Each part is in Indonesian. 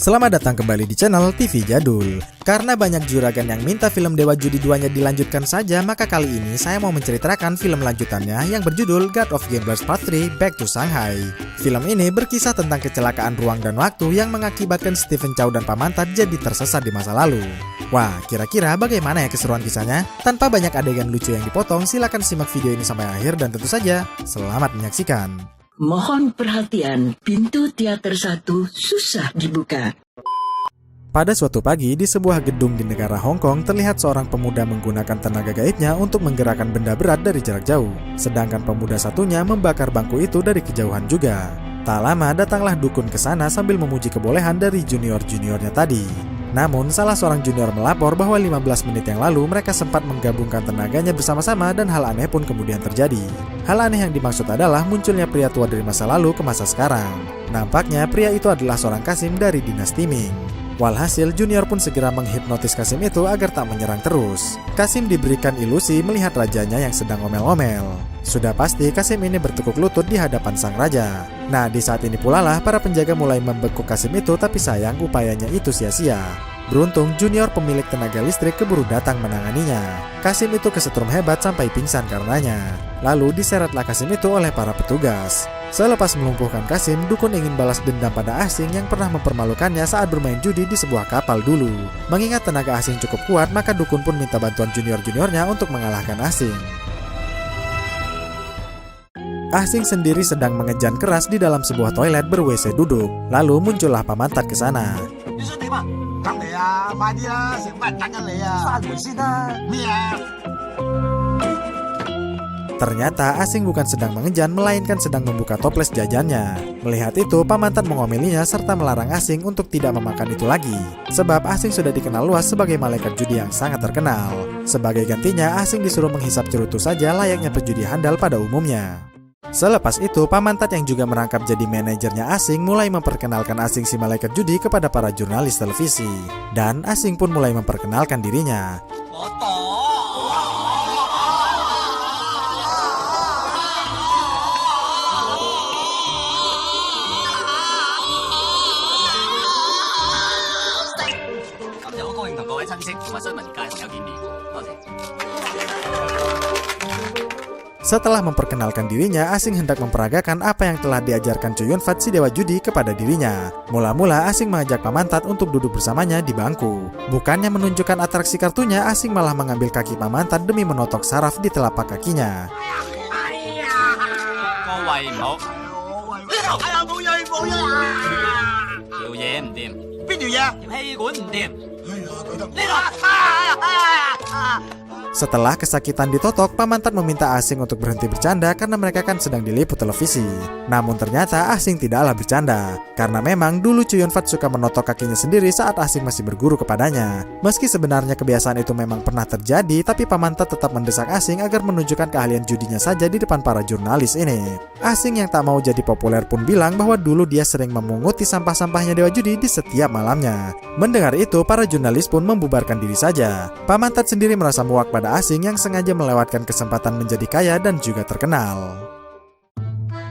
Selamat datang kembali di channel TV Jadul. Karena banyak juragan yang minta film Dewa Judi 2-nya dilanjutkan saja, maka kali ini saya mau menceritakan film lanjutannya yang berjudul God of Gamblers Part 3 Back to Shanghai. Film ini berkisah tentang kecelakaan ruang dan waktu yang mengakibatkan Stephen Chow dan Pamantat jadi tersesat di masa lalu. Wah, kira-kira bagaimana ya keseruan kisahnya? Tanpa banyak adegan lucu yang dipotong, silakan simak video ini sampai akhir dan tentu saja, selamat menyaksikan. Mohon perhatian, pintu teater 1 susah dibuka. Pada suatu pagi, di sebuah gedung di negara Hong Kong, terlihat seorang pemuda menggunakan tenaga gaibnya untuk menggerakkan benda berat dari jarak jauh. Sedangkan pemuda satunya membakar bangku itu dari kejauhan juga. Tak lama, datanglah dukun ke sana sambil memuji kebolehan dari junior-juniornya tadi. Namun, salah seorang junior melapor bahwa 15 menit yang lalu mereka sempat menggabungkan tenaganya bersama-sama dan hal aneh pun kemudian terjadi. Hal aneh yang dimaksud adalah munculnya pria tua dari masa lalu ke masa sekarang. Nampaknya pria itu adalah seorang Kasim dari dinasti Ming. Walhasil, junior pun segera menghipnotis Kasim itu agar tak menyerang terus. Kasim diberikan ilusi melihat rajanya yang sedang omel-omel. Sudah pasti Kasim ini bertekuk lutut di hadapan sang raja. Nah, di saat ini pula lah para penjaga mulai membekuk Kasim itu, tapi sayang upayanya itu sia-sia. Beruntung junior pemilik tenaga listrik keburu datang menanganinya. Kasim itu kesetrum hebat sampai pingsan karenanya. Lalu diseretlah Kasim itu oleh para petugas. Selepas melumpuhkan Kasim, dukun ingin balas dendam pada asing yang pernah mempermalukannya saat bermain judi di sebuah kapal dulu. Mengingat tenaga asing cukup kuat, maka dukun pun minta bantuan junior-juniornya untuk mengalahkan asing. Asing sendiri sedang mengejan keras di dalam sebuah toilet ber-WC duduk. Lalu muncullah Pamantat ke sana. Ternyata asing bukan sedang mengejan, melainkan sedang membuka toples jajannya. Melihat itu, Pamantat mengomelinya serta melarang asing untuk tidak memakan itu lagi. Sebab asing sudah dikenal luas sebagai malaikat judi yang sangat terkenal. Sebagai gantinya, asing disuruh menghisap cerutu saja layaknya pejudi handal pada umumnya. Selepas itu, Pamantat yang juga merangkap jadi manajernya asing mulai memperkenalkan asing si malaikat judi kepada para jurnalis televisi. Dan asing pun mulai memperkenalkan dirinya. Setelah memperkenalkan dirinya, asing hendak memperagakan apa yang telah diajarkan Chow Yun Fat si Dewa Judi kepada dirinya. Mula-mula asing mengajak Pamantat untuk duduk bersamanya di bangku. Bukannya menunjukkan atraksi kartunya, asing malah mengambil kaki Pamantat demi menotok saraf di telapak kakinya. Setelah kesakitan ditotok, Pamantat meminta asing untuk berhenti bercanda karena mereka kan sedang diliput televisi. Namun ternyata asing tidaklah bercanda, karena memang dulu Chow Yun Fat suka menotok kakinya sendiri saat asing masih berguru kepadanya. Meski sebenarnya kebiasaan itu memang pernah terjadi, tapi Pamantat tetap mendesak asing agar menunjukkan keahlian judinya saja di depan para jurnalis ini. Asing yang tak mau jadi populer pun bilang bahwa dulu dia sering memunguti sampah-sampahnya Dewa Judi di setiap malamnya. Mendengar itu, para jurnalis pun membubarkan diri saja. Pamantat sendiri merasa muak pada asing yang sengaja melewatkan kesempatan menjadi kaya dan juga terkenal.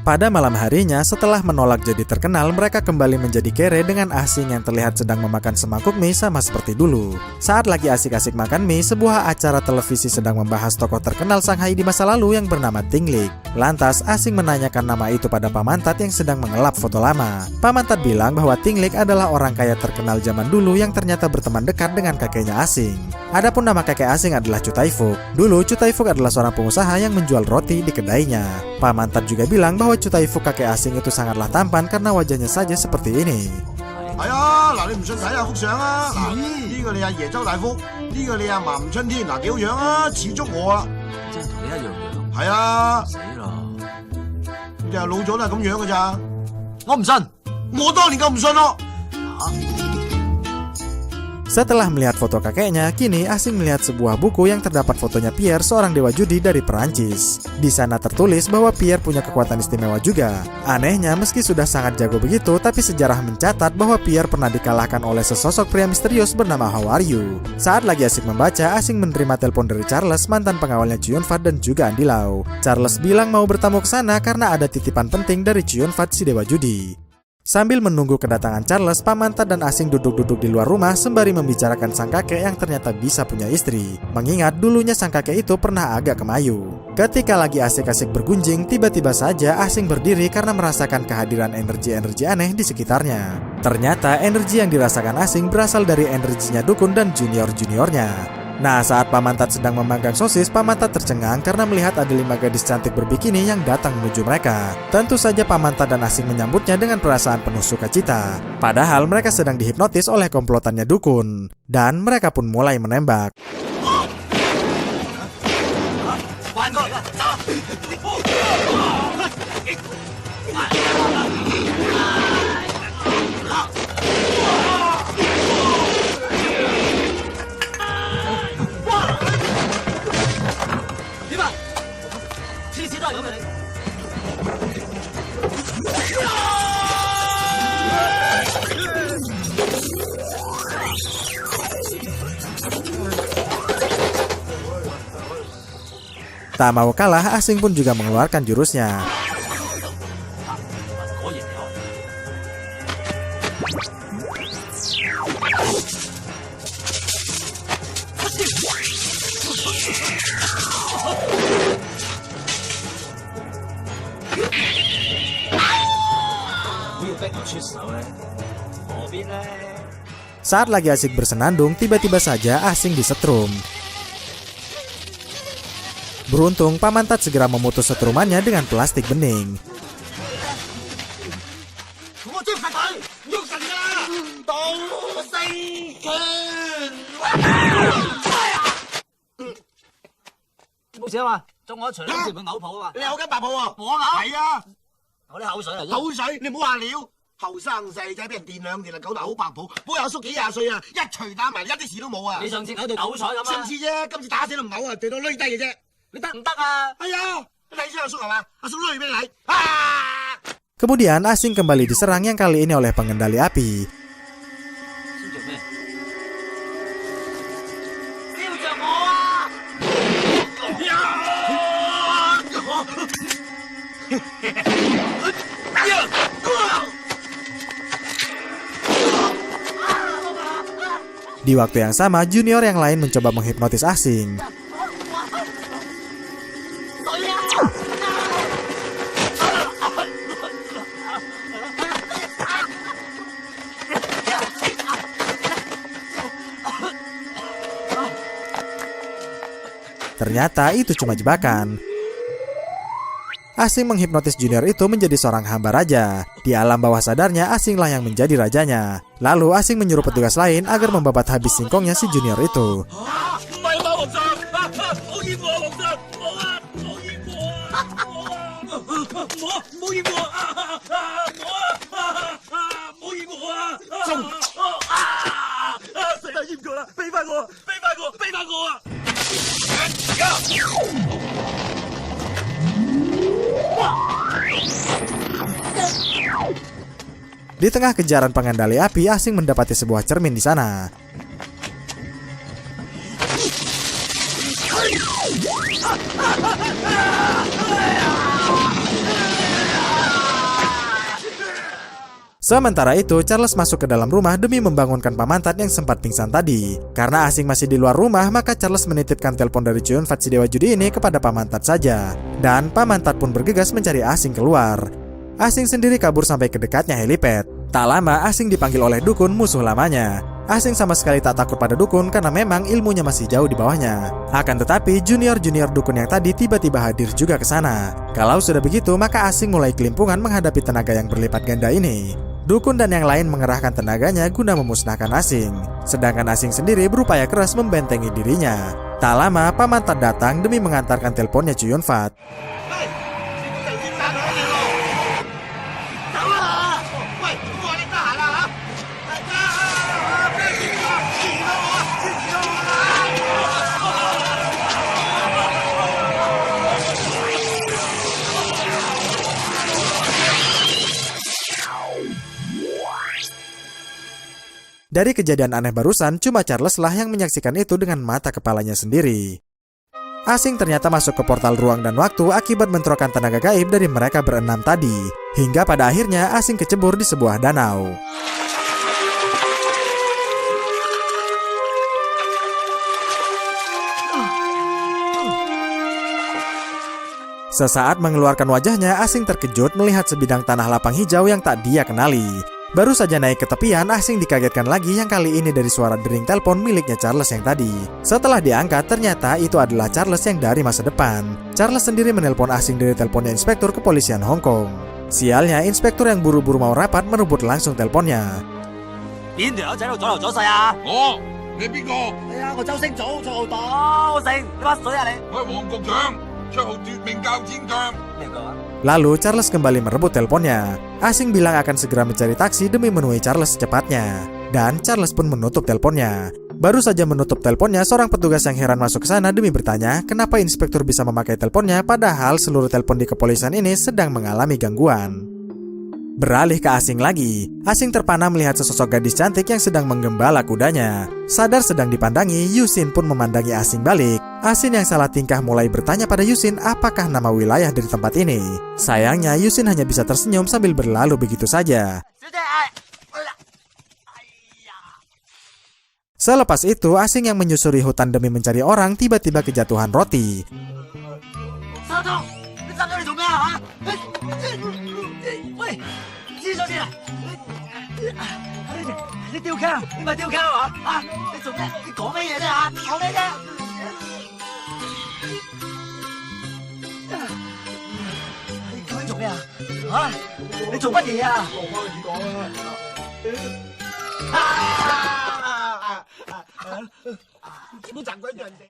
Pada malam harinya, setelah menolak jadi terkenal, mereka kembali menjadi kere dengan asing yang terlihat sedang memakan semangkuk mie sama seperti dulu. Saat lagi asik-asik makan mie, sebuah acara televisi sedang membahas tokoh terkenal Shanghai di masa lalu yang bernama Ting Lik. Lantas, asing menanyakan nama itu pada Pamantat yang sedang mengelap foto lama. Pamantat bilang bahwa Ting Lik adalah orang kaya terkenal zaman dulu yang ternyata berteman dekat dengan kakeknya asing. Adapun nama kakek asing adalah Chu Taifuk. Dulu, Chu Taifuk adalah seorang pengusaha yang menjual roti di kedainya. Pamantat juga bilang bahwa Chu Taifuk kakek asing itu sangatlah tampan karena wajahnya saja seperti ini. Setelah melihat foto kakeknya, kini asing melihat sebuah buku yang terdapat fotonya Pierre, seorang dewa judi dari Perancis. Di sana tertulis bahwa Pierre punya kekuatan istimewa juga. Anehnya, meski sudah sangat jago begitu, tapi sejarah mencatat bahwa Pierre pernah dikalahkan oleh sesosok pria misterius bernama How Are You. Saat lagi asik membaca, asing menerima telepon dari Charles, mantan pengawalnya Chow Yun Fat dan juga Andy Lau. Charles bilang mau bertamu ke sana karena ada titipan penting dari Chow Yun Fat si dewa judi. Sambil menunggu kedatangan Charles, Paman Tat dan Asing duduk-duduk di luar rumah sembari membicarakan sang kakek yang ternyata bisa punya istri. Mengingat dulunya sang kakek itu pernah agak kemayu. Ketika lagi asik-asik bergunjing, tiba-tiba saja Asing berdiri karena merasakan kehadiran energi-energi aneh di sekitarnya. Ternyata energi yang dirasakan Asing berasal dari energinya dukun dan junior-juniornya. Nah, saat Paman Tat sedang memanggang sosis, Paman Tat tercengang karena melihat ada 5 gadis cantik berbikini yang datang menuju mereka. Tentu saja Paman Tat dan Asing menyambutnya dengan perasaan penuh sukacita. Padahal mereka sedang dihipnotis oleh komplotannya dukun. Dan mereka pun mulai menembak. Tak mau kalah, Asing pun juga mengeluarkan jurusnya. Saat lagi asik bersenandung, tiba-tiba saja Asing disetrum. Beruntung, Paman Tat segera memutus setrumannya dengan plastik bening. Kemudian Asing kembali diserang yang kali ini oleh pengendali api. Di waktu yang sama, junior yang lain mencoba menghipnotis Asing. Ternyata itu cuma jebakan. Asing menghipnotis junior itu menjadi seorang hamba raja. Di alam bawah sadarnya, Asinglah yang menjadi rajanya. Lalu Asing menyuruh petugas lain agar membabat habis singkongnya si junior itu. Di tengah kejaran pengendali api, Asing mendapati sebuah cermin di sana. Sementara itu, Charles masuk ke dalam rumah demi membangunkan Paman Tat yang sempat pingsan tadi. Karena Asing masih di luar rumah, maka Charles menitipkan telepon dari Choyun Fat si dewa judi ini kepada Paman Tat saja. Dan Paman Tat pun bergegas mencari Asing keluar. Asing sendiri kabur sampai ke dekatnya helipad. Tak lama, Asing dipanggil oleh dukun musuh lamanya. Asing sama sekali tak takut pada dukun karena memang ilmunya masih jauh di bawahnya. Akan tetapi, junior-junior dukun yang tadi tiba-tiba hadir juga ke sana. Kalau sudah begitu, maka Asing mulai kelimpungan menghadapi tenaga yang berlipat ganda ini. Dukun dan yang lain mengerahkan tenaganya guna memusnahkan Asing. Sedangkan Asing sendiri berupaya keras membentengi dirinya. Tak lama, Paman Tat datang demi mengantarkan teleponnya Choyun Fat. Dari kejadian aneh barusan, cuma Charles lah yang menyaksikan itu dengan mata kepalanya sendiri. Asing ternyata masuk ke portal ruang dan waktu akibat bentrokan tenaga gaib dari mereka berenam tadi. Hingga pada akhirnya Asing kecebur di sebuah danau. Sesaat mengeluarkan wajahnya, Asing terkejut melihat sebidang tanah lapang hijau yang tak dia kenali. Baru saja naik ke tepian, Asing dikagetkan lagi yang kali ini dari suara dering telepon miliknya Charles yang tadi. Setelah diangkat, ternyata itu adalah Charles yang dari masa depan. Charles sendiri menelpon Asing dari teleponnya Inspektur Kepolisian Hong Kong. Sialnya, Inspektur yang buru-buru mau rapat merebut langsung teleponnya. Ni邊個？我周星祖，曹導成，你乜水啊你？我係黃局長，綽號奪命教天將。咩講啊？ Lalu Charles kembali merebut teleponnya. Asing bilang akan segera mencari taksi demi menemui Charles secepatnya. Dan Charles pun menutup teleponnya. Baru saja menutup teleponnya, seorang petugas yang heran masuk ke sana demi bertanya kenapa inspektur bisa memakai teleponnya padahal seluruh telepon di kepolisian ini sedang mengalami gangguan. Beralih ke Asing lagi. Asing terpana melihat sesosok gadis cantik yang sedang menggembala kudanya. Sadar sedang dipandangi, Yusin pun memandangi Asing balik. Asing yang salah tingkah mulai bertanya pada Yusin apakah nama wilayah dari tempat ini. Sayangnya Yusin hanya bisa tersenyum sambil berlalu begitu saja. Selepas itu, Asing yang menyusuri hutan demi mencari orang tiba-tiba kejatuhan roti.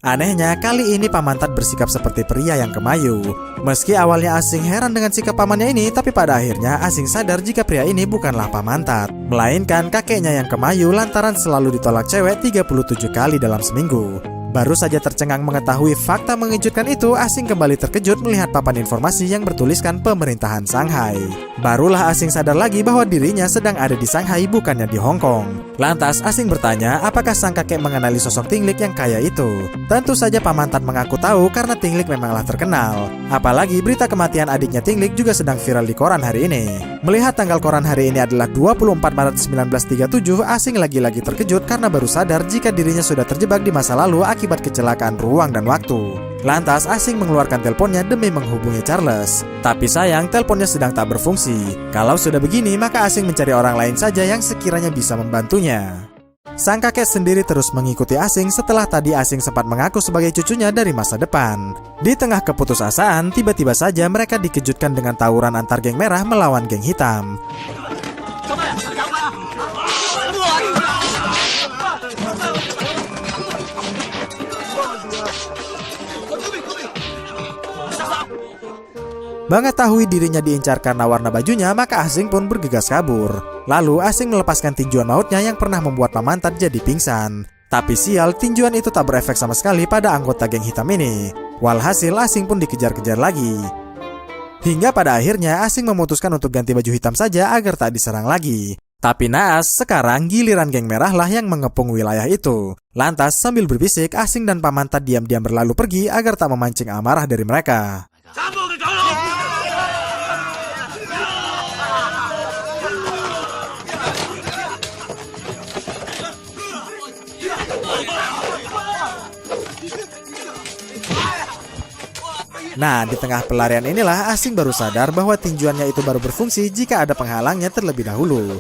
Anehnya, kali ini Pamantat bersikap seperti pria yang kemayu. Meski awalnya Asing heran dengan sikap pamannya ini, tapi pada akhirnya Asing sadar jika pria ini bukanlah Pamantat, melainkan kakeknya yang kemayu lantaran selalu ditolak cewek 37 kali dalam seminggu. Baru saja tercengang mengetahui fakta mengejutkan itu, Asing kembali terkejut melihat papan informasi yang bertuliskan pemerintahan Shanghai. Barulah Asing sadar lagi bahwa dirinya sedang ada di Shanghai bukannya di Hong Kong. Lantas Asing bertanya apakah sang kakek mengenali sosok Tinglik yang kaya itu. Tentu saja Pamantat mengaku tahu karena Tinglik memanglah terkenal. Apalagi berita kematian adiknya Tinglik juga sedang viral di koran hari ini. Melihat tanggal koran hari ini adalah 24 Maret 1937, Asing lagi-lagi terkejut karena baru sadar jika dirinya sudah terjebak di masa lalu akibat kecelakaan ruang dan waktu. Lantas Asing mengeluarkan teleponnya demi menghubungi Charles. Tapi sayang, teleponnya sedang tak berfungsi. Kalau sudah begini, maka Asing mencari orang lain saja yang sekiranya bisa membantunya. Sang kakek sendiri terus mengikuti Asing setelah tadi Asing sempat mengaku sebagai cucunya dari masa depan. Di tengah keputusasaan, tiba-tiba saja mereka dikejutkan dengan tawuran antar geng merah melawan geng hitam. Mengetahui dirinya diincar karena warna bajunya, maka Asing pun bergegas kabur. Lalu Asing melepaskan tinjuan mautnya yang pernah membuat Pamantat jadi pingsan. Tapi sial, tinjuan itu tak berefek sama sekali pada anggota geng hitam ini. Walhasil Asing pun dikejar-kejar lagi. Hingga pada akhirnya Asing memutuskan untuk ganti baju hitam saja agar tak diserang lagi. Tapi naas, sekarang giliran geng merah lah yang mengepung wilayah itu. Lantas sambil berbisik, Asing dan Pamantat diam-diam berlalu pergi agar tak memancing amarah dari mereka. Nah, di tengah pelarian inilah Asing baru sadar bahwa tinjuannya itu baru berfungsi jika ada penghalangnya terlebih dahulu.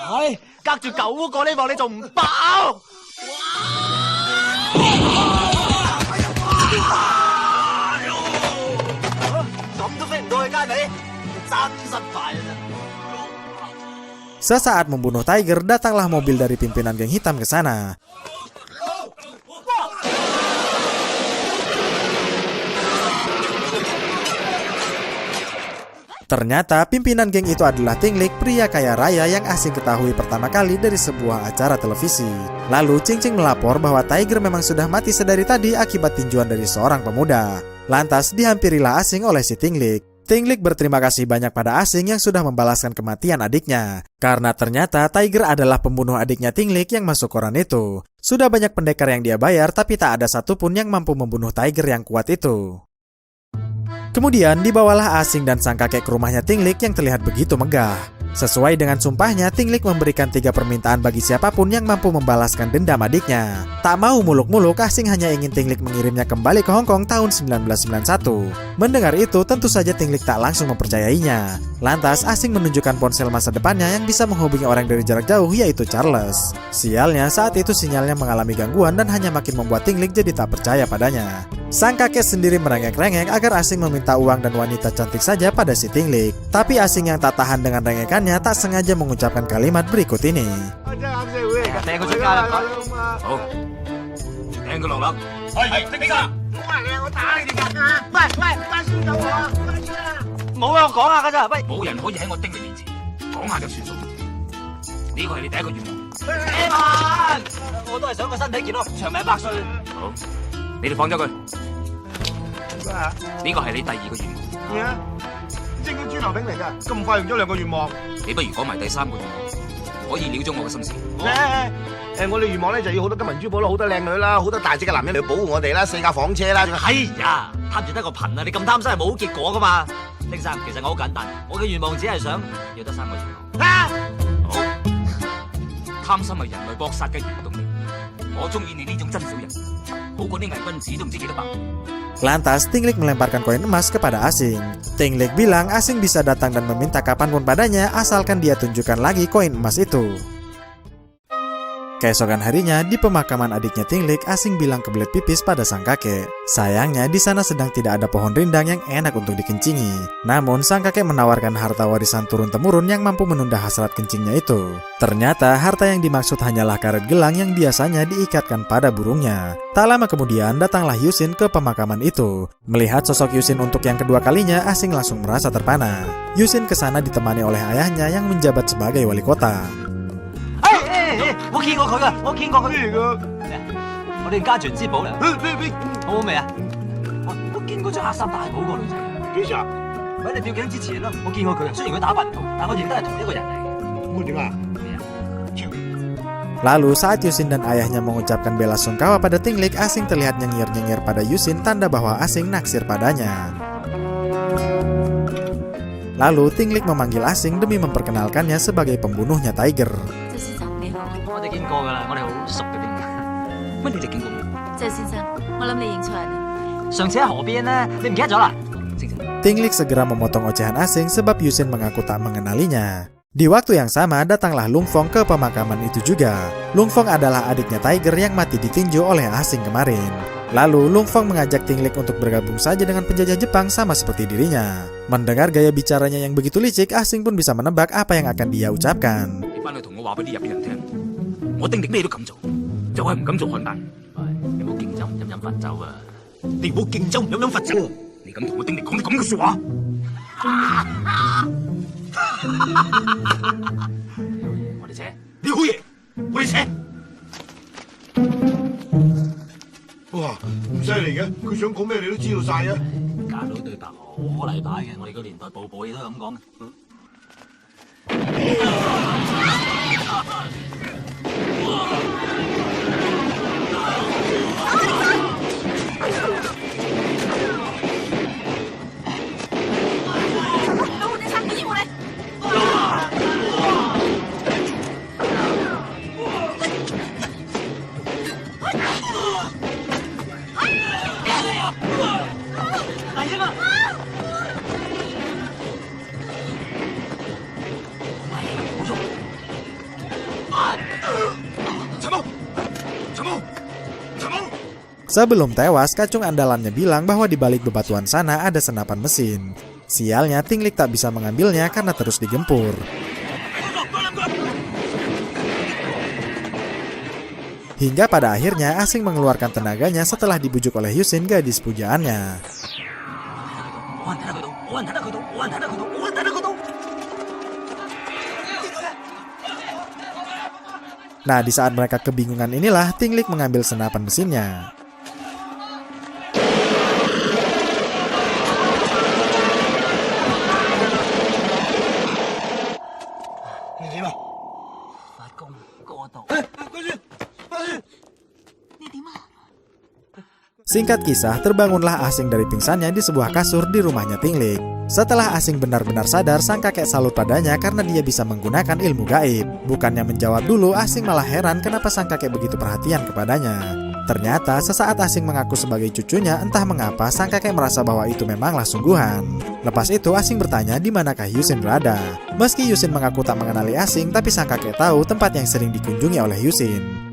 唉，隔住9個呢幕你仲唔爆？咁都飛唔到去街尾，真失敗啊！ Sesaat membunuh Tiger, datanglah mobil dari pimpinan geng hitam ke sana. Ternyata pimpinan geng itu adalah Tinglik, pria kaya raya yang Asing ketahui pertama kali dari sebuah acara televisi. Lalu Cing Cing melapor bahwa Tiger memang sudah mati sedari tadi akibat tinjuan dari seorang pemuda. Lantas dihampirilah Asing oleh si Tinglik. Tinglik berterima kasih banyak pada Asing yang sudah membalaskan kematian adiknya. Karena ternyata Tiger adalah pembunuh adiknya Tinglik yang masuk koran itu. Sudah banyak pendekar yang dia bayar, tapi tak ada satupun yang mampu membunuh Tiger yang kuat itu. Kemudian dibawalah Asing dan sang kakek ke rumahnya Tinglik yang terlihat begitu megah. Sesuai dengan sumpahnya, Tinglik memberikan 3 permintaan bagi siapapun yang mampu membalaskan dendam adiknya. Tak mau muluk-muluk, Asing hanya ingin Tinglik mengirimnya kembali ke Hong Kong tahun 1991. Mendengar itu, tentu saja Tinglik tak langsung mempercayainya. Lantas, Asing menunjukkan ponsel masa depannya yang bisa menghubungi orang dari jarak jauh, yaitu Charles. Sialnya, saat itu sinyalnya mengalami gangguan dan hanya makin membuat Tinglik jadi tak percaya padanya. Sang kakek sendiri merengek-rengek agar Asing meminta uang dan wanita cantik saja pada si Tinglik. Tapi Asing yang tak tahan dengan rengekannya tak sengaja mengucapkan kalimat berikut ini.精英豬頭炳嚟㗎，咁快用咗2個願望。你不如講埋第3個願望，可以了咗我嘅心事。我哋願望咧就要好多金銀珠寶啦，好多靚女啦，好多大隻嘅男人嚟保護我哋啦，4架房車啦，仲哎呀，貪住得個貧啊！你咁貪心係冇結果噶嘛？丁生，其實我好簡單，我嘅願望只係想要得3個願望。好，貪心係人類搏殺嘅原動力。我中意你呢種真小人，好過啲偽君子都唔知幾多百。 Lantas Tinglik melemparkan koin emas kepada Asing. Tinglik bilang Asing bisa datang dan meminta kapanpun padanya asalkan dia tunjukkan lagi koin emas itu. Keesokan harinya di pemakaman adiknya Tinglik, Asing bilang kebelet pipis pada sang kakek. Sayangnya di sana sedang tidak ada pohon rindang yang enak untuk dikencingi. Namun sang kakek menawarkan harta warisan turun-temurun yang mampu menunda hasrat kencingnya itu. Ternyata harta yang dimaksud hanyalah karet gelang yang biasanya diikatkan pada burungnya. Tak lama kemudian datanglah Yusin ke pemakaman itu. Melihat sosok Yusin untuk yang kedua kalinya, Asing langsung merasa terpana. Yusin ke sana ditemani oleh ayahnya yang menjabat sebagai wali kota. 我見過佢噶，我見過佢嚟噶。我哋家傳之寶嚟。好好味啊！我見過着黑衫大帽個女仔。幾時啊？喺你吊頸之前咯，我見過佢。雖然佢打扮唔同，但我認得係同一個人嚟嘅。咁點啊？ Lalu saat Yusin dan ayahnya mengucapkan bela sungkawa pada Tinglik, Asing terlihat nyengir-nyengir pada Yusin, tanda bahwa Asing naksir padanya. Lalu Tinglik memanggil Asing demi memperkenalkannya sebagai pembunuhnya Tiger. 我哋見過㗎啦，我哋好熟嘅點解？乜你哋見過我？謝先生，我諗你認錯人啦。上次喺河邊咧，你唔記得咗啦？ Tinglik segera memotong ocehan Asing sebab Yusin mengaku tak mengenalinya. Di waktu yang sama datanglah Lung Fong ke pemakaman itu juga. Lung Fong adalah adiknya Tiger yang mati ditinju oleh Asing kemarin. Lalu Lung Fong mengajak Tinglik untuk bergabung saja dengan penjajah Jepang sama seperti dirinya. Mendengar gaya bicaranya yang begitu licik, Asing pun bisa menebak apa yang akan dia ucapkan. 我丁力咩都敢做，就係唔敢做漢奸。你唔好敬酒唔飲飲罰酒啊！你唔好敬酒唔飲飲罰酒，你敢同我丁力講啲咁嘅説話？我哋扯，你好嘢，我哋扯。哇，唔犀利嘅，佢想講咩你都知道晒啊！假佬對白好禮擺嘅，我哋個年代部部嘢都係咁講。 我 Sebelum tewas, kacung andalannya bilang bahwa di balik bebatuan sana ada senapan mesin. Sialnya, Tinglik tak bisa mengambilnya karena terus digempur. Hingga pada akhirnya Asing mengeluarkan tenaganya setelah dibujuk oleh Yusin, gadis pujaannya. Nah, di saat mereka kebingungan inilah Tinglik mengambil senapan mesinnya. Singkat kisah, terbangunlah Asing dari pingsannya di sebuah kasur di rumahnya Tinglik. Setelah Asing benar-benar sadar, sang kakek salut padanya karena dia bisa menggunakan ilmu gaib. Bukannya menjawab dulu, Asing malah heran kenapa sang kakek begitu perhatian kepadanya. Ternyata sesaat Asing mengaku sebagai cucunya, entah mengapa sang kakek merasa bahwa itu memanglah sungguhan. Lepas itu Asing bertanya di manakah Yusin berada. Meski Yusin mengaku tak mengenali Asing, tapi sang kakek tahu tempat yang sering dikunjungi oleh Yusin.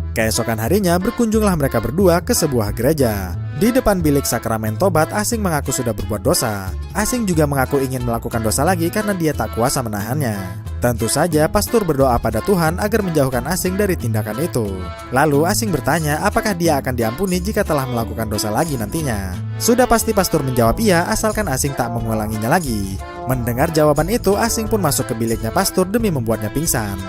Keesokan harinya berkunjunglah mereka berdua ke sebuah gereja. Di depan bilik sakramen tobat, Asing mengaku sudah berbuat dosa. Asing juga mengaku ingin melakukan dosa lagi karena dia tak kuasa menahannya. Tentu saja pastor berdoa pada Tuhan agar menjauhkan Asing dari tindakan itu. Lalu Asing bertanya apakah dia akan diampuni jika telah melakukan dosa lagi nantinya. Sudah pasti pastor menjawab iya asalkan Asing tak mengulanginya lagi. Mendengar jawaban itu, Asing pun masuk ke biliknya pastor demi membuatnya pingsan.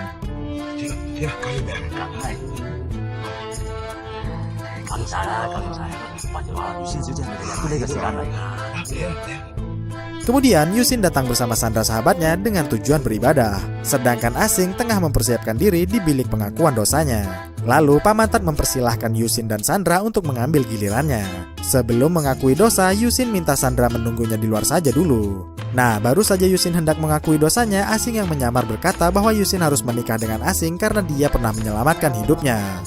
Kemudian Yusin datang bersama Sandra sahabatnya dengan tujuan beribadah, sedangkan Asing tengah mempersiapkan diri di bilik pengakuan dosanya. Lalu Pamantat mempersilahkan Yusin dan Sandra untuk mengambil gilirannya. Sebelum mengakui dosa, Yusin minta Sandra menunggunya di luar saja dulu. Nah, baru saja Yusin hendak mengakui dosanya, Asing yang menyamar berkata bahwa Yusin harus menikah dengan Asing karena dia pernah menyelamatkan hidupnya.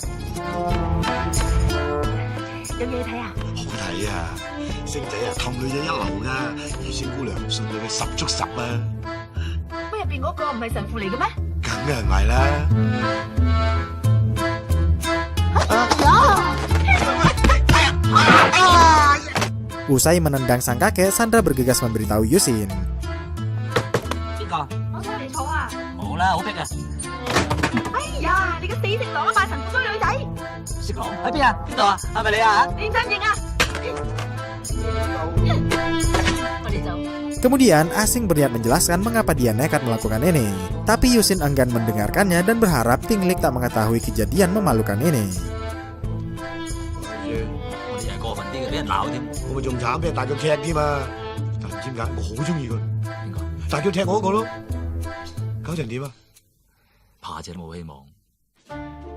有嘢睇啊！好睇啊！星仔啊，氹女仔一流噶，二仙姑娘信佢十足十啊！乜入邊嗰個唔係神父嚟嘅咩？梗係唔係啦！ Usai menendang sang kakek, Sandra bergegas memberitahu Yusin. 邊個？我想嚟坐啊！ 冇啦，好逼啊！ 哎呀，你個死色狼啊，扮神父追女仔， 色狼喺邊啊？邊度啊？係咪你啊？ 認真認啊！ 我哋走。 Kemudian Asing berniat menjelaskan mengapa dia nekat melakukan ini. Tapi Yusin enggan mendengarkannya dan berharap Tinglik tak mengetahui kejadian memalukan ini. 我哋係過分啲嘅，俾人鬧添。 我咪仲慘，俾人大腳踢添啊！但唔知點解我好中意佢， 邊個？ 大腳踢我嗰個咯，搞成點啊？ 怕姐都冇希望。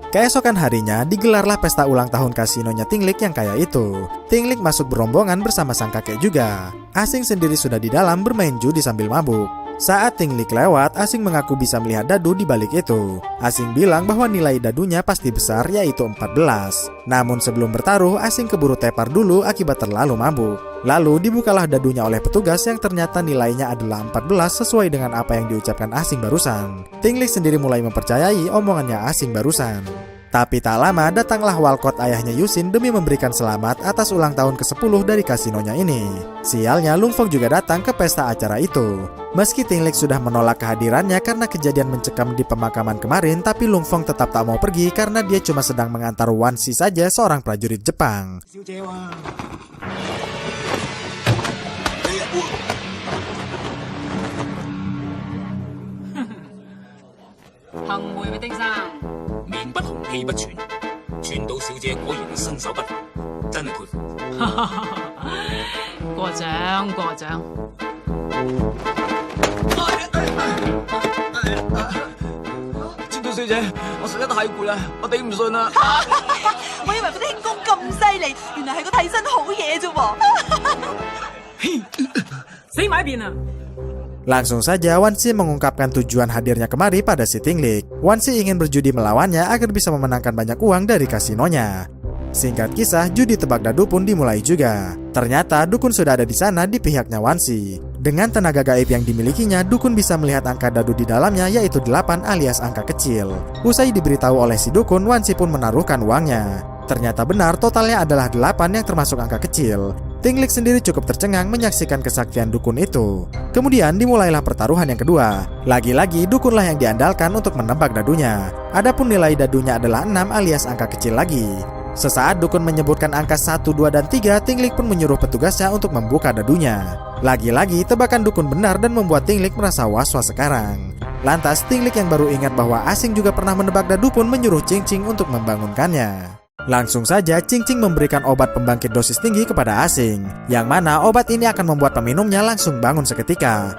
Keesokan harinya digelarlah pesta ulang tahun kasinonya Tinglik yang kaya itu. Tinglik masuk berombongan bersama sang kakek juga. Asing sendiri sudah di dalam bermain judi sambil mabuk. Saat Tinglik lewat, Asing mengaku bisa melihat dadu di balik itu. Asing bilang bahwa nilai dadunya pasti besar, yaitu 14. Namun sebelum bertaruh, Asing keburu tepar dulu akibat terlalu mabuk. Lalu dibukalah dadunya oleh petugas yang ternyata nilainya adalah 14 sesuai dengan apa yang diucapkan Asing barusan. Tinglik sendiri mulai mempercayai omongannya Asing barusan. Tapi tak lama datanglah Walcott ayahnya Yusin demi memberikan selamat atas ulang tahun ke-10 dari kasinonya ini. Sialnya Lung Feng juga datang ke pesta acara itu. Meski Tinglik sudah menolak kehadirannya karena kejadian mencekam di pemakaman kemarin, tapi Lung Feng tetap tak mau pergi karena dia cuma sedang mengantar Wan Si saja, seorang prajurit Jepang.面不紅氣不喘，傳到小姐果然身手不凡，真係佩服。過獎過獎。知道小姐，我實在太攰啦，我頂唔順啦。我以為嗰啲輕功咁犀利，原來係個替身好嘢啫喎！死埋一邊啊！ Langsung saja Wan Si mengungkapkan tujuan hadirnya kemari pada si Tinglik. Wan Si ingin berjudi melawannya agar bisa memenangkan banyak uang dari kasinonya. Singkat kisah, judi tebak dadu pun dimulai juga. Ternyata dukun sudah ada di sana di pihaknya Wan Si. Dengan tenaga gaib yang dimilikinya, dukun bisa melihat angka dadu di dalamnya, yaitu 8 alias angka kecil. Usai diberitahu oleh si dukun, Wan Si pun menaruhkan uangnya. Ternyata benar, totalnya adalah 8 yang termasuk angka kecil. Tinglik sendiri cukup tercengang menyaksikan kesaktian dukun itu. Kemudian dimulailah pertaruhan yang kedua. Lagi-lagi dukunlah yang diandalkan untuk menebak dadunya. Adapun nilai dadunya adalah 6 alias angka kecil lagi. Sesaat dukun menyebutkan angka 1, 2, dan 3, Tinglik pun menyuruh petugasnya untuk membuka dadunya. Lagi-lagi tebakan dukun benar dan membuat Tinglik merasa was-was sekarang. Lantas Tinglik yang baru ingat bahwa Asing juga pernah menebak dadu pun menyuruh Cing-Cing untuk membangunkannya. Langsung saja Cing-Cing memberikan obat pembangkit dosis tinggi kepada Asing, yang mana obat ini akan membuat peminumnya langsung bangun seketika.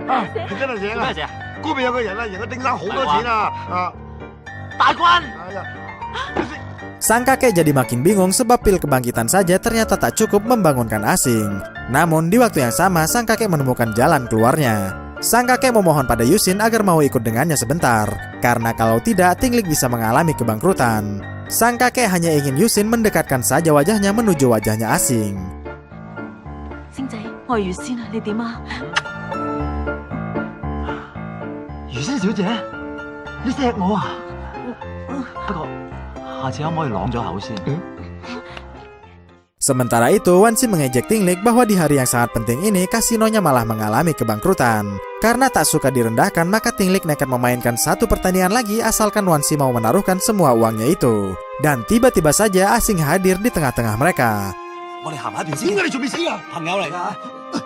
真係醒啊！做咩事啊？嗰邊有個人啊，贏咗丁生好多錢啊！大軍！哎呀， Sang kakek jadi makin bingung sebab pil kebangkitan saja ternyata tak cukup membangunkan Asing. Namun di waktu yang sama sang kakek menemukan jalan keluarnya. Sang kakek memohon pada Yusin agar mau ikut dengannya sebentar, karena kalau tidak Tinglik bisa mengalami kebangkrutan. Sang kakek hanya ingin Yusin mendekatkan saja wajahnya menuju wajahnya Asing. 星仔，我係月仙啊，你點啊？ 如仙小姐，你錫我啊？不過下次可唔可以啷咗口先？ Sementara itu, Wansi mengejek Tinglik bahwa di hari yang sangat penting ini kasinonya malah mengalami kebangkrutan. Karena tak suka direndahkan, maka Tinglik nekat memainkan satu pertandingan lagi asalkan Wansi mau menaruhkan semua uangnya itu. Dan tiba-tiba saja Asing hadir di tengah-tengah mereka. 我哋行下一段先。點解你仲未死啊？朋友嚟㗎，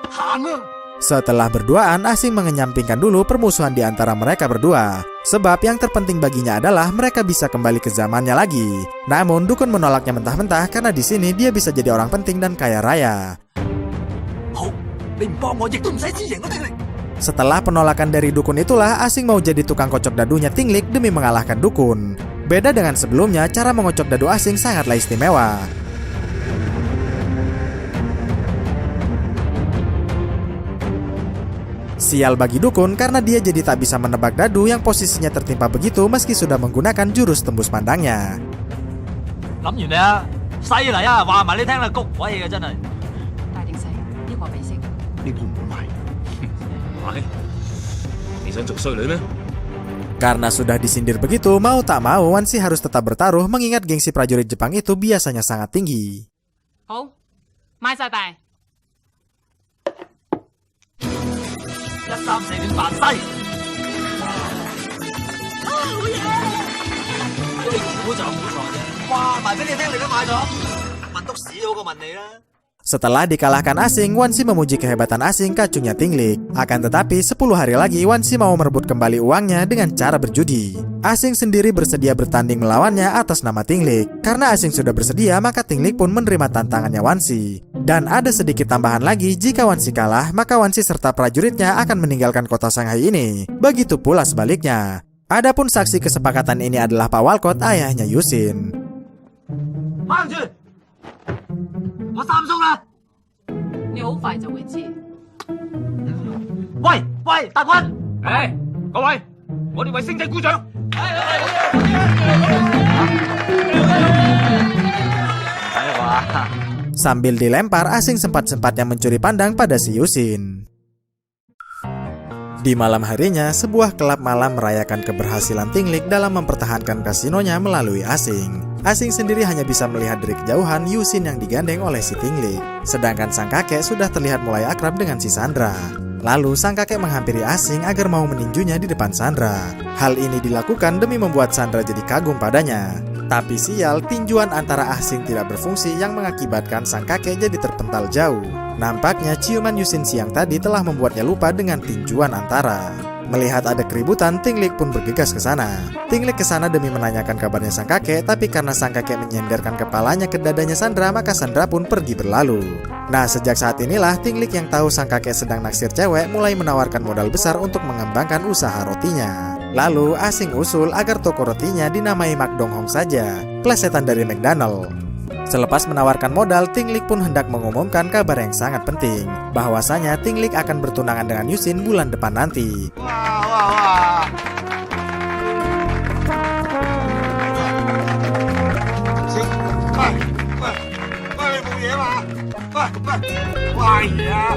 行啊！ Setelah berduaan, Asing mengenyampingkan dulu permusuhan di antara mereka berdua. Sebab yang terpenting baginya adalah mereka bisa kembali ke zamannya lagi. Namun dukun menolaknya mentah-mentah karena di sini dia bisa jadi orang penting dan kaya raya. 好，你唔幫我亦都唔使知贏嗰啲力。 Setelah penolakan dari dukun itulah Asing mau jadi tukang kocok dadunya Tinglik demi mengalahkan dukun. Beda dengan sebelumnya, cara mengocok dadu Asing sangatlah istimewa. Sial bagi dukun karena dia jadi tak bisa menebak dadu yang posisinya tertimpa begitu meski sudah menggunakan jurus tembus pandangnya. 諗完你啊，犀利啊，話埋你聽啦，谷鬼氣嘅真係。大定細呢個鼻息，呢鋪唔好賣。喂，你想做衰女咩？ Karena sudah disindir begitu, mau tak mau Wansi harus tetap bertaruh mengingat gengsi prajurit Jepang itu biasanya sangat tinggi. 好，買晒大。 1、3、4點扮西。啊，好嘢！你估就估錯啫。話埋俾你聽，你都買咗。問篤屎好過問你啦。 Setelah dikalahkan Asing, Wansi memuji kehebatan Asing kacungnya Tinglik. Akan tetapi 10 hari lagi Wansi mau merebut kembali uangnya dengan cara berjudi. Asing sendiri bersedia bertanding melawannya atas nama Tinglik. Karena Asing sudah bersedia, maka Tinglik pun menerima tantangannya Wansi. Dan ada sedikit tambahan lagi, jika Wansi kalah, maka Wansi serta prajuritnya akan meninggalkan kota Shanghai ini. Begitu pula sebaliknya. Adapun saksi kesepakatan ini adalah Pak Walcott, ayahnya Yusin. 翻住，我3叔啦。你好快就會知。喂喂，大軍！誒，各位，我哋為星仔鼓掌。 Sambil dilempar, Asing sempat-sempatnya mencuri pandang pada si Yusin. Di malam harinya, sebuah klub malam merayakan keberhasilan Tinglik dalam mempertahankan kasinonya melalui Asing. Asing sendiri hanya bisa melihat dari kejauhan Yusin yang digandeng oleh si Tinglik. Sedangkan sang kakek sudah terlihat mulai akrab dengan si Sandra. Lalu sang kakek menghampiri Asing agar mau meninjunya di depan Sandra. Hal ini dilakukan demi membuat Sandra jadi kagum padanya. Tapi sial, tinjuan antara Asing tidak berfungsi yang mengakibatkan sang kakek jadi terpental jauh. Nampaknya ciuman Yusin siang tadi telah membuatnya lupa dengan tinjuan antara. Melihat ada keributan, Tinglik pun bergegas ke sana. Tinglik ke sana demi menanyakan kabarnya sang kakek, tapi karena sang kakek menyenderkan kepalanya ke dadanya Sandra, maka Sandra pun pergi berlalu. Nah, sejak saat inilah Tinglik yang tahu sang kakek sedang naksir cewek mulai menawarkan modal besar untuk mengembangkan usaha rotinya. Lalu Asing usul agar toko rotinya dinamai McDonghong saja, plesetan dari McDonald. Selepas menawarkan modal, Tinglik pun hendak mengumumkan kabar yang sangat penting, bahwasanya Tinglik akan bertunangan dengan Yusin bulan depan nanti. Wah, wah, wah. Sing,喂，你冇嘢嘛？喂呀！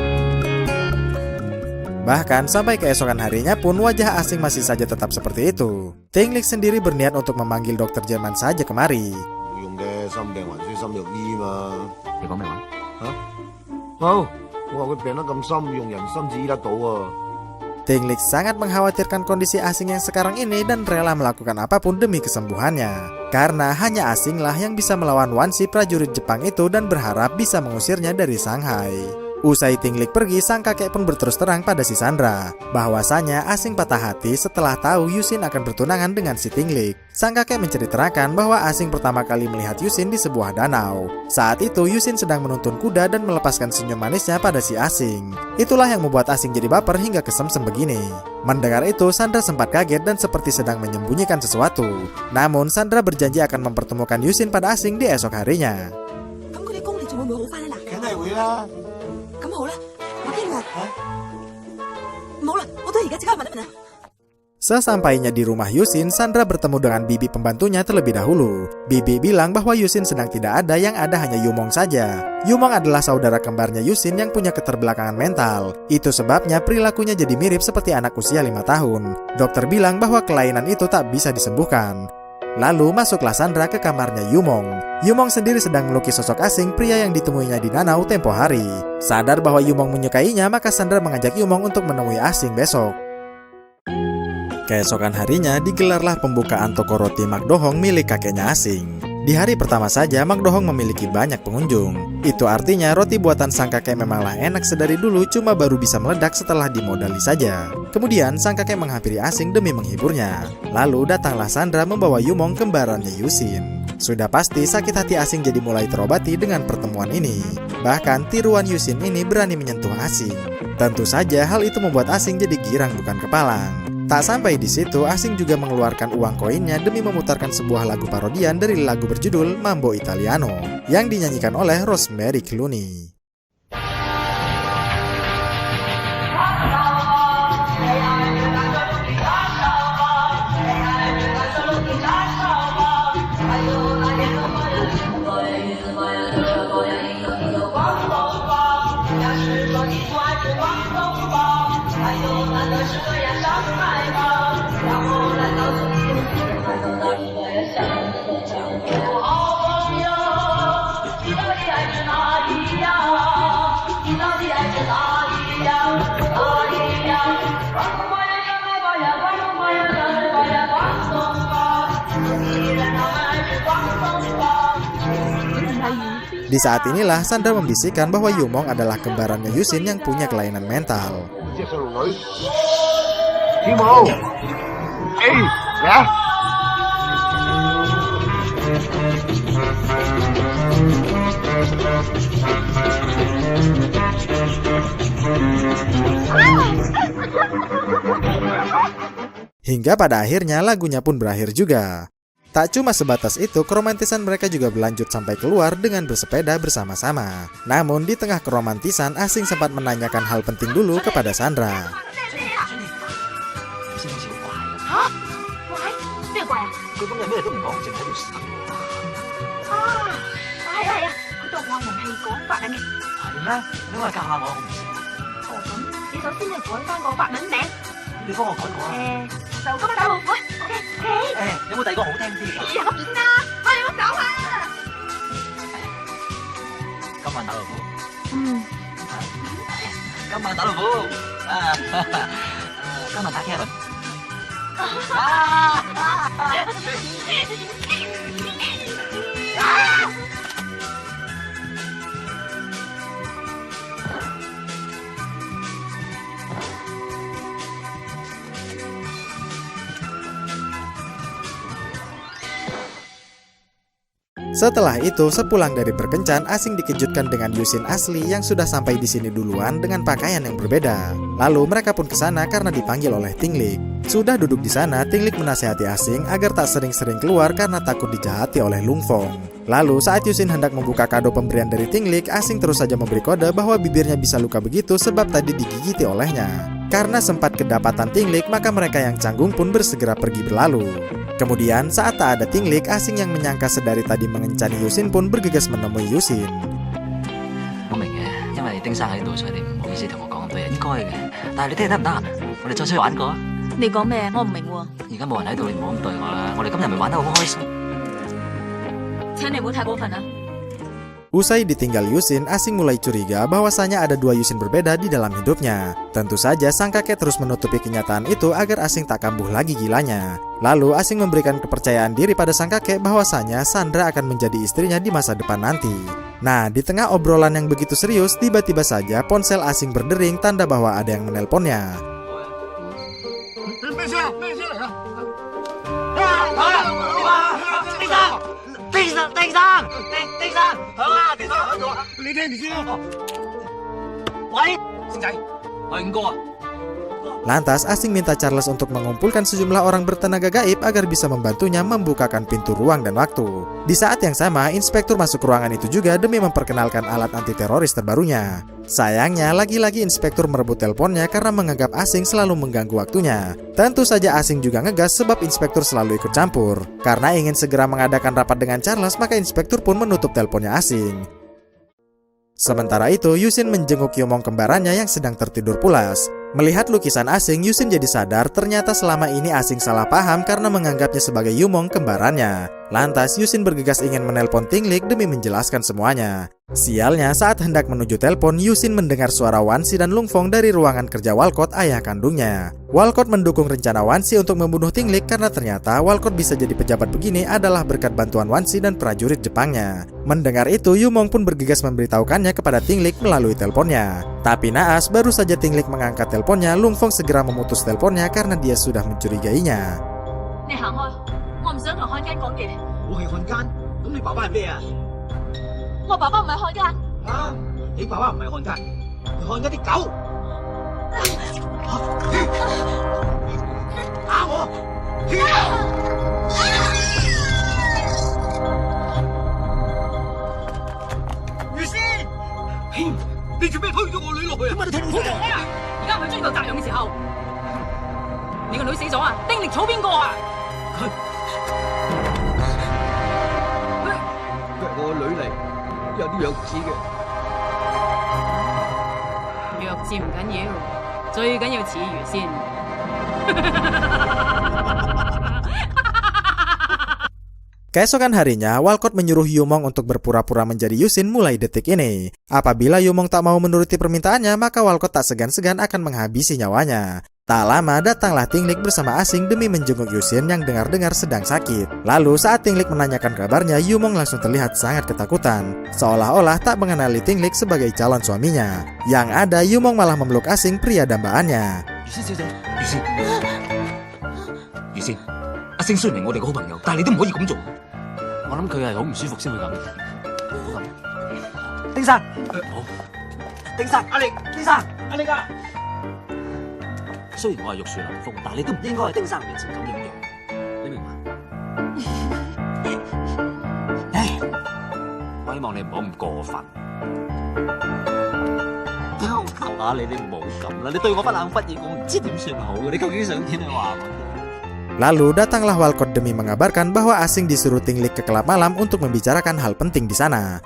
Bahkan sampai keesokan harinya pun wajah Asing masih saja tetap seperti itu. Tinglik sendiri berniat untuk memanggil dokter Jerman saja kemari. 冇用嘅，咩心病還需心藥醫嘛。你講咩話？好，我話佢病得咁深，用人參至醫得到啊。Tinglik sangat mengkhawatirkan kondisi asing yang sekarang ini dan rela melakukan apapun demi kesembuhannya. Karena hanya asinglah yang bisa melawan Wanshi prajurit Jepang itu dan berharap bisa mengusirnya dari Shanghai. Usai Tinglik pergi, sang kakek pun berterus terang pada si Sandra bahwasanya asing patah hati setelah tahu Yusin akan bertunangan dengan si Tinglik. Sang kakek menceritakan bahwa asing pertama kali melihat Yusin di sebuah danau. Saat itu Yusin sedang menuntun kuda dan melepaskan senyum manisnya pada si asing. Itulah yang membuat asing jadi baper hingga kesemsem begini. Mendengar itu, Sandra sempat kaget dan seperti sedang menyembunyikan sesuatu. Namun Sandra berjanji akan mempertemukan Yusin pada asing di esok harinya. 咁佢啲功力仲會唔會好翻咧？嗱，梗係會啦。咁好啦，我聽我。唔好啦，我都而家即刻問一問啊！ Sesampainya di rumah Yusin, Sandra bertemu dengan bibi pembantunya terlebih dahulu. Bibi bilang bahwa Yusin sedang tidak ada, yang ada hanya Yumong saja. Yumong adalah saudara kembarnya Yusin yang punya keterbelakangan mental. Itu sebabnya perilakunya jadi mirip seperti anak usia 5 tahun. Dokter bilang bahwa kelainan itu tak bisa disembuhkan. Lalu masuklah Sandra ke kamarnya Yumong. Yumong sendiri sedang melukis sosok asing pria yang ditemuinya di danau tempo hari. Sadar bahwa Yumong menyukainya, maka Sandra mengajak Yumong untuk menemui asing besok. Keesokan harinya digelarlah pembukaan toko roti McDohong milik kakeknya asing. Di hari pertama saja McDohong memiliki banyak pengunjung. Itu artinya roti buatan sang kakek memanglah enak sedari dulu, cuma baru bisa meledak setelah dimodali saja. Kemudian sang kakek menghampiri asing demi menghiburnya. Lalu datanglah Sandra membawa Yumong kembarannya Yusin. Sudah pasti sakit hati asing jadi mulai terobati dengan pertemuan ini. Bahkan tiruan Yusin ini berani menyentuh asing. Tentu saja hal itu membuat asing jadi girang bukan kepalang. Tak sampai di situ, asing juga mengeluarkan uang koinnya demi memutarkan sebuah lagu parodian dari lagu berjudul Mambo Italiano yang dinyanyikan oleh Rosemary Clooney. Di saat inilah Sandra membisikkan bahwa Yumong adalah kembarannya Yusin yang punya kelainan mental. Hingga pada akhirnya lagunya pun berakhir juga. Tak cuma sebatas itu, keromantisan mereka juga berlanjut sampai keluar dengan bersepeda bersama-sama. Namun di tengah keromantisan, asing sempat menanyakan hal penting dulu kepada Sandra. Setelah itu, sepulang dari berkencan, asing dikejutkan dengan Yusin asli yang sudah sampai di sini duluan dengan pakaian yang berbeda. Lalu mereka pun ke sana karena dipanggil oleh Tinglik. Sudah duduk di sana, Tinglik menasihati asing agar tak sering-sering keluar karena takut dijahati oleh Lungfong. Lalu saat Yusin hendak membuka kado pemberian dari Tinglik, asing terus saja memberi kode bahwa bibirnya bisa luka begitu sebab tadi digigiti olehnya. Karena sempat kedapatan Tinglik, maka mereka yang canggung pun bersegera pergi berlalu. Kemudian saat tak ada Tinglik, asing yang menyangka sedari tadi mengencani Yusin pun bergegas menemui Yusin. 我明嘅，因為丁生喺度，所以你唔好意思同我講咁多嘢，應該嘅。但係你聽日得唔得啊？我哋再出去玩過啊！你講咩？我唔明喎。而家冇人喺度，你唔好咁對我啦。我哋今日咪玩得好開心。請你唔好太過分啦。 Usai ditinggal Yusin, Asing mulai curiga bahwasanya ada dua Yusin berbeda di dalam hidupnya. Tentu saja sang kakek terus menutupi kenyataan itu agar Asing tak kambuh lagi gilanya. Lalu Asing memberikan kepercayaan diri pada sang kakek bahwasanya Sandra akan menjadi istrinya di masa depan nanti. Nah, di tengah obrolan yang begitu serius, tiba-tiba saja ponsel Asing berdering tanda bahwa ada yang menelponnya. Lantas Asing minta Charles untuk mengumpulkan sejumlah orang bertenaga gaib agar bisa membantunya membukakan pintu ruang dan waktu. Di saat yang sama, inspektur masuk ke ruangan itu juga demi memperkenalkan alat anti-teroris terbarunya. Sayangnya, lagi-lagi inspektur merebut teleponnya karena menganggap Asing selalu mengganggu waktunya. Tentu saja Asing juga ngegas sebab inspektur selalu ikut campur. Karena ingin segera mengadakan rapat dengan Charles, maka inspektur pun menutup teleponnya Asing. Sementara itu, Yusin menjenguk Yumong kembarannya yang sedang tertidur pulas. Melihat lukisan Asing, Yusin jadi sadar ternyata selama ini Asing salah paham karena menganggapnya sebagai Yumong kembarannya. Lantas Yusin bergegas ingin menelpon Tinglik demi menjelaskan semuanya. Sialnya, saat hendak menuju telepon, Yusin mendengar suara Wansi dan Lungfong dari ruangan kerja Walcott, ayah kandungnya. Walcott mendukung rencana Wansi untuk membunuh Tinglik karena ternyata Walcott bisa jadi pejabat begini adalah berkat bantuan Wansi dan prajurit Jepangnya. Mendengar itu, Yumong pun bergegas memberitahukannya kepada Tinglik melalui teleponnya. Tapi naas, baru saja Tinglik mengangkat teleponnya, Lungfong segera memutus teleponnya karena dia sudah mencurigainya. 你行開，我唔想同漢奸講嘢。我係漢奸，咁你爸爸係咩啊？我爸爸唔係漢奸。啊！你爸爸唔係漢奸，係漢奸啲狗。打我！雨仙，你做咩推咗我女落去啊？點解你睇到我啊？而家唔係追究責任嘅時候。你個女死咗啊？丁力草邊個啊？佢係我個女嚟，有啲弱智嘅。弱智唔緊要，最緊要似魚先。Keesokan harinya, Walcott menyuruh Yumong untuk berpura-pura menjadi Yusin mulai detik ini. Apabila Yumong tak mau menuruti permintaannya, maka Walcott tak segan-segan akan menghabisi nyawanya. Tak lama, datanglah Tinglik bersama Asing demi menjenguk Yusin yang dengar-dengar sedang sakit. Lalu saat Tinglik menanyakan kabarnya, Yumong langsung terlihat sangat ketakutan. Seolah-olah tak mengenali Tinglik sebagai calon suaminya. Yang ada, Yumong malah memeluk Asing, pria dambaannya. 雨仙，阿星雖然係我哋嘅好朋友，但係你都唔可以咁做。我諗佢係好唔舒服先會咁。丁生，好。丁生，阿力，丁生，阿力啊！雖然我係玉樹臨風，但係你都唔應該喺丁生面前咁樣樣，你明嘛？唉，我希望你唔好咁過分。求下你唔好咁啦！你對我不冷不熱，我唔知點算好嘅。你究竟想點你話我？ Lalu datanglah Walcott demi mengabarkan bahwa Asing disuruh Tinglik ke kelab malam untuk membicarakan hal penting di sana.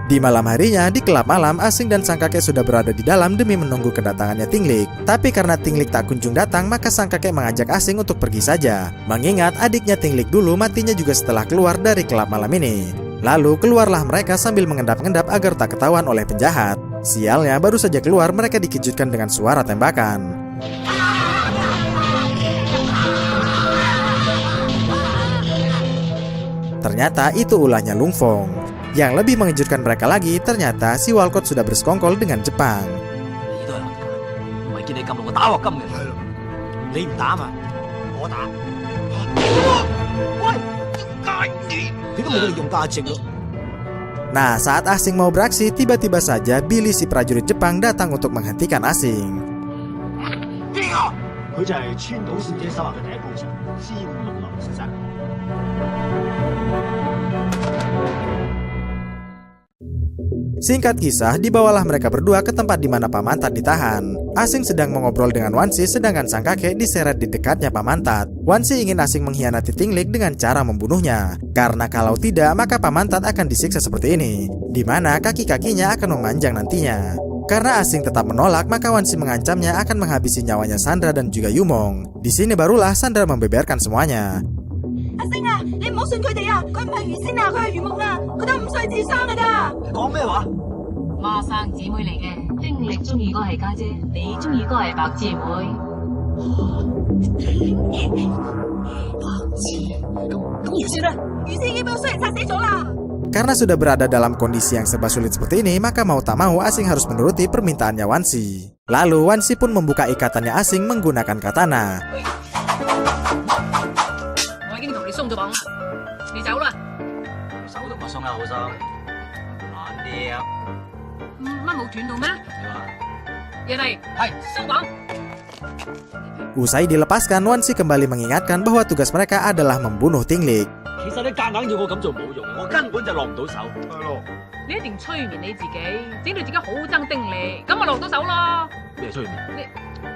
Di malam harinya, di kelab malam, Asing dan sang kakek sudah berada di dalam demi menunggu kedatangannya Tinglik. Tapi karena Tinglik tak kunjung datang, maka sang kakek mengajak Asing untuk pergi saja. Mengingat adiknya Tinglik dulu matinya juga setelah keluar dari kelab malam ini. Lalu keluarlah mereka sambil mengendap-endap agar tak ketahuan oleh penjahat. Sialnya, baru saja keluar mereka dikejutkan dengan suara tembakan. Ternyata itu ulahnya Lungfong. Yang lebih mengejutkan mereka lagi, ternyata si Walcott sudah bersekongkol dengan Jepang. 你都係混蛋，唔係見你咁落個打鑊金嘅。係咯，你唔打嘛，我打。喂，點解你都冇佢哋用價值咯？ Nah, saat Asing mau beraksi, tiba-tiba saja Billy si prajurit Jepang datang untuk menghentikan Asing. 佢就係川島小姐手下嘅第一高手，仙龍流先生。 Singkat kisah, dibawalah mereka berdua ke tempat di mana Pamantat ditahan. Asing sedang mengobrol dengan Wansi, sedangkan sang kakek diseret di dekatnya Pamantat. Wansi ingin Asing mengkhianati Tinglik dengan cara membunuhnya. Karena kalau tidak, maka Pamantat akan disiksa seperti ini, di mana kaki-kakinya akan memanjang nantinya. Karena Asing tetap menolak, maka Wansi mengancamnya akan menghabisi nyawanya Sandra dan juga Yumong. Di sini barulah Sandra membeberkan semuanya. 阿星啊，你唔好信佢哋啊，佢唔係魚仙啊，佢係魚夢啊，佢得5歲至生噶咋。講咩話？孖生姊妹嚟嘅，丁力中意嗰係家姐，你中意嗰係白姊妹。咁魚仙呢？魚仙已經俾我衰人殺死咗啦。 Karena sudah berada dalam kondisi yang serba sulit seperti ini, maka mau tak mau Asing harus menuruti permintaannya Wansi. Lalu Wansi pun membuka ikatannya Asing menggunakan katana. 我已經同你鬆咗綁啦，你走啦。手同我鬆啊，好心。慢啲啊！乜冇斷到咩？你話人哋係鬆綁。 Usai dilepaskan, Wansi kembali mengingatkan bahwa tugas mereka adalah membunuh Tinglik. 其實你夾硬要我咁做冇用，我根本就落唔到手。係咯。你一定催眠你自己，整到自己好憎丁力，咁咪落到手咯。咩催眠？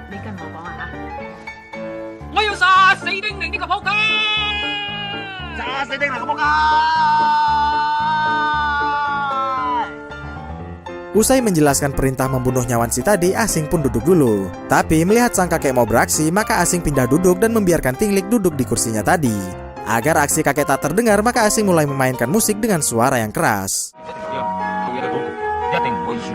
你跟我講啊嚇！我要殺死丁力呢個仆街！炸死丁力個仆街！ Usai menjelaskan perintah membunuhnya Wansi tadi, Asing pun duduk dulu. Tapi melihat sang kakek mau beraksi, maka Asing pindah duduk dan membiarkan Tinglik duduk di kursinya tadi. Agar aksi kakek tak terdengar, maka Asing mulai memainkan musik dengan suara yang keras. 一定唔可以輸。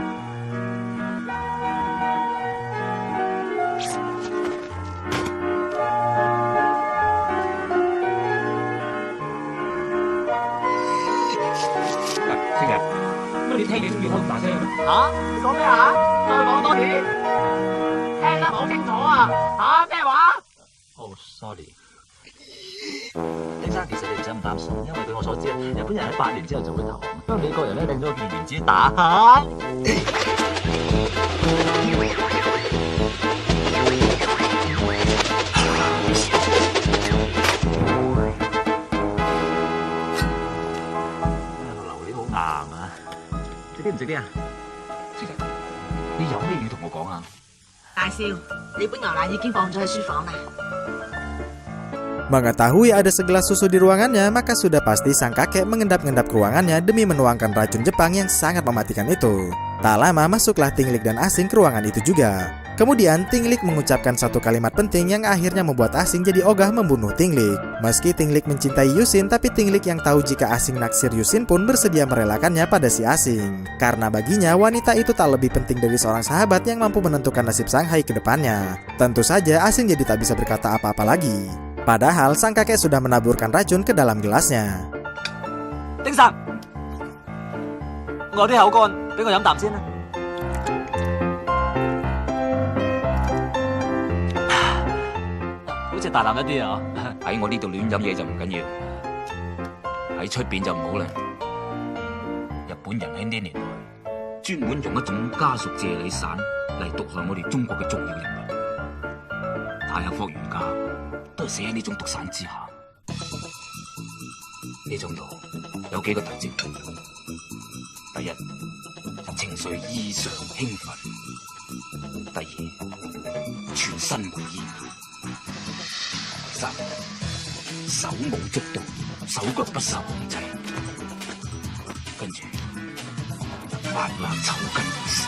星爺，乜你聽你中意開咁大聲嘅？嚇？你講咩啊？再講多啲。聽得好清楚啊！嚇咩話？哦，sorry。丁生，其實你唔使咁擔心，因為據我所知，日本人喺8年之後就會投降，因為美國人咧掟咗件原子彈。榴料好硬啊！食啲唔食啲啊？食得。你有咩要同我講啊？大少，你杯牛奶已經放咗喺書房啦。 Mengetahui ada segelas susu di ruangannya, maka sudah pasti sang kakek mengendap-endap ke ruangannya demi menuangkan racun Jepang yang sangat mematikan itu. Tak lama masuklah Tinglik dan Asing ke ruangan itu juga. Kemudian Tinglik mengucapkan satu kalimat penting yang akhirnya membuat Asing jadi ogah membunuh Tinglik. Meski Tinglik mencintai Yusin, tapi Tinglik yang tahu jika Asing naksir Yusin pun bersedia merelakannya pada si Asing. Karena baginya wanita itu tak lebih penting dari seorang sahabat yang mampu menentukan nasib Shanghai ke depannya. Tentu saja Asing jadi tak bisa berkata apa-apa lagi. Padahal sang kakek sudah menaburkan racun ke dalam gelasnya. 丁生，我啲口乾，俾我飲啖先啦。好似大啖一啲啊！喺我呢度亂飲嘢就唔緊要，喺出邊就唔好啦。日本人喺呢年代專門用一種家屬謝禮散嚟毒害我哋中國嘅重要人物。太后霍元甲都係死喺呢種毒散之下。呢種毒有幾個特徵：第一，情緒異常興奮；第二，全身無煙；第三，手舞足蹈，手腳不受控制；跟住發爛抽筋而死。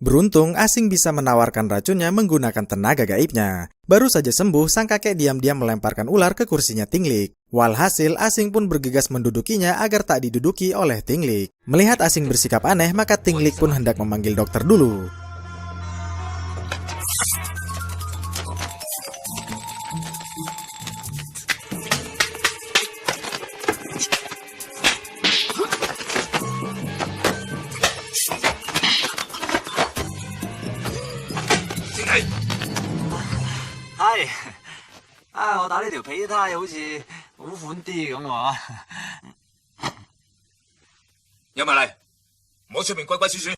Beruntung Asing bisa menawarkan racunnya menggunakan tenaga gaibnya. Baru saja sembuh, sang kakek diam-diam melemparkan ular ke kursinya Tinglik. Walhasil Asing pun bergegas mendudukinya agar tak diduduki oleh Tinglik. Melihat Asing bersikap aneh, maka Tinglik pun hendak memanggil dokter dulu.我打呢條皮呔好似好款啲咁啊！有埋嚟，唔好出面鬼鬼祟祟。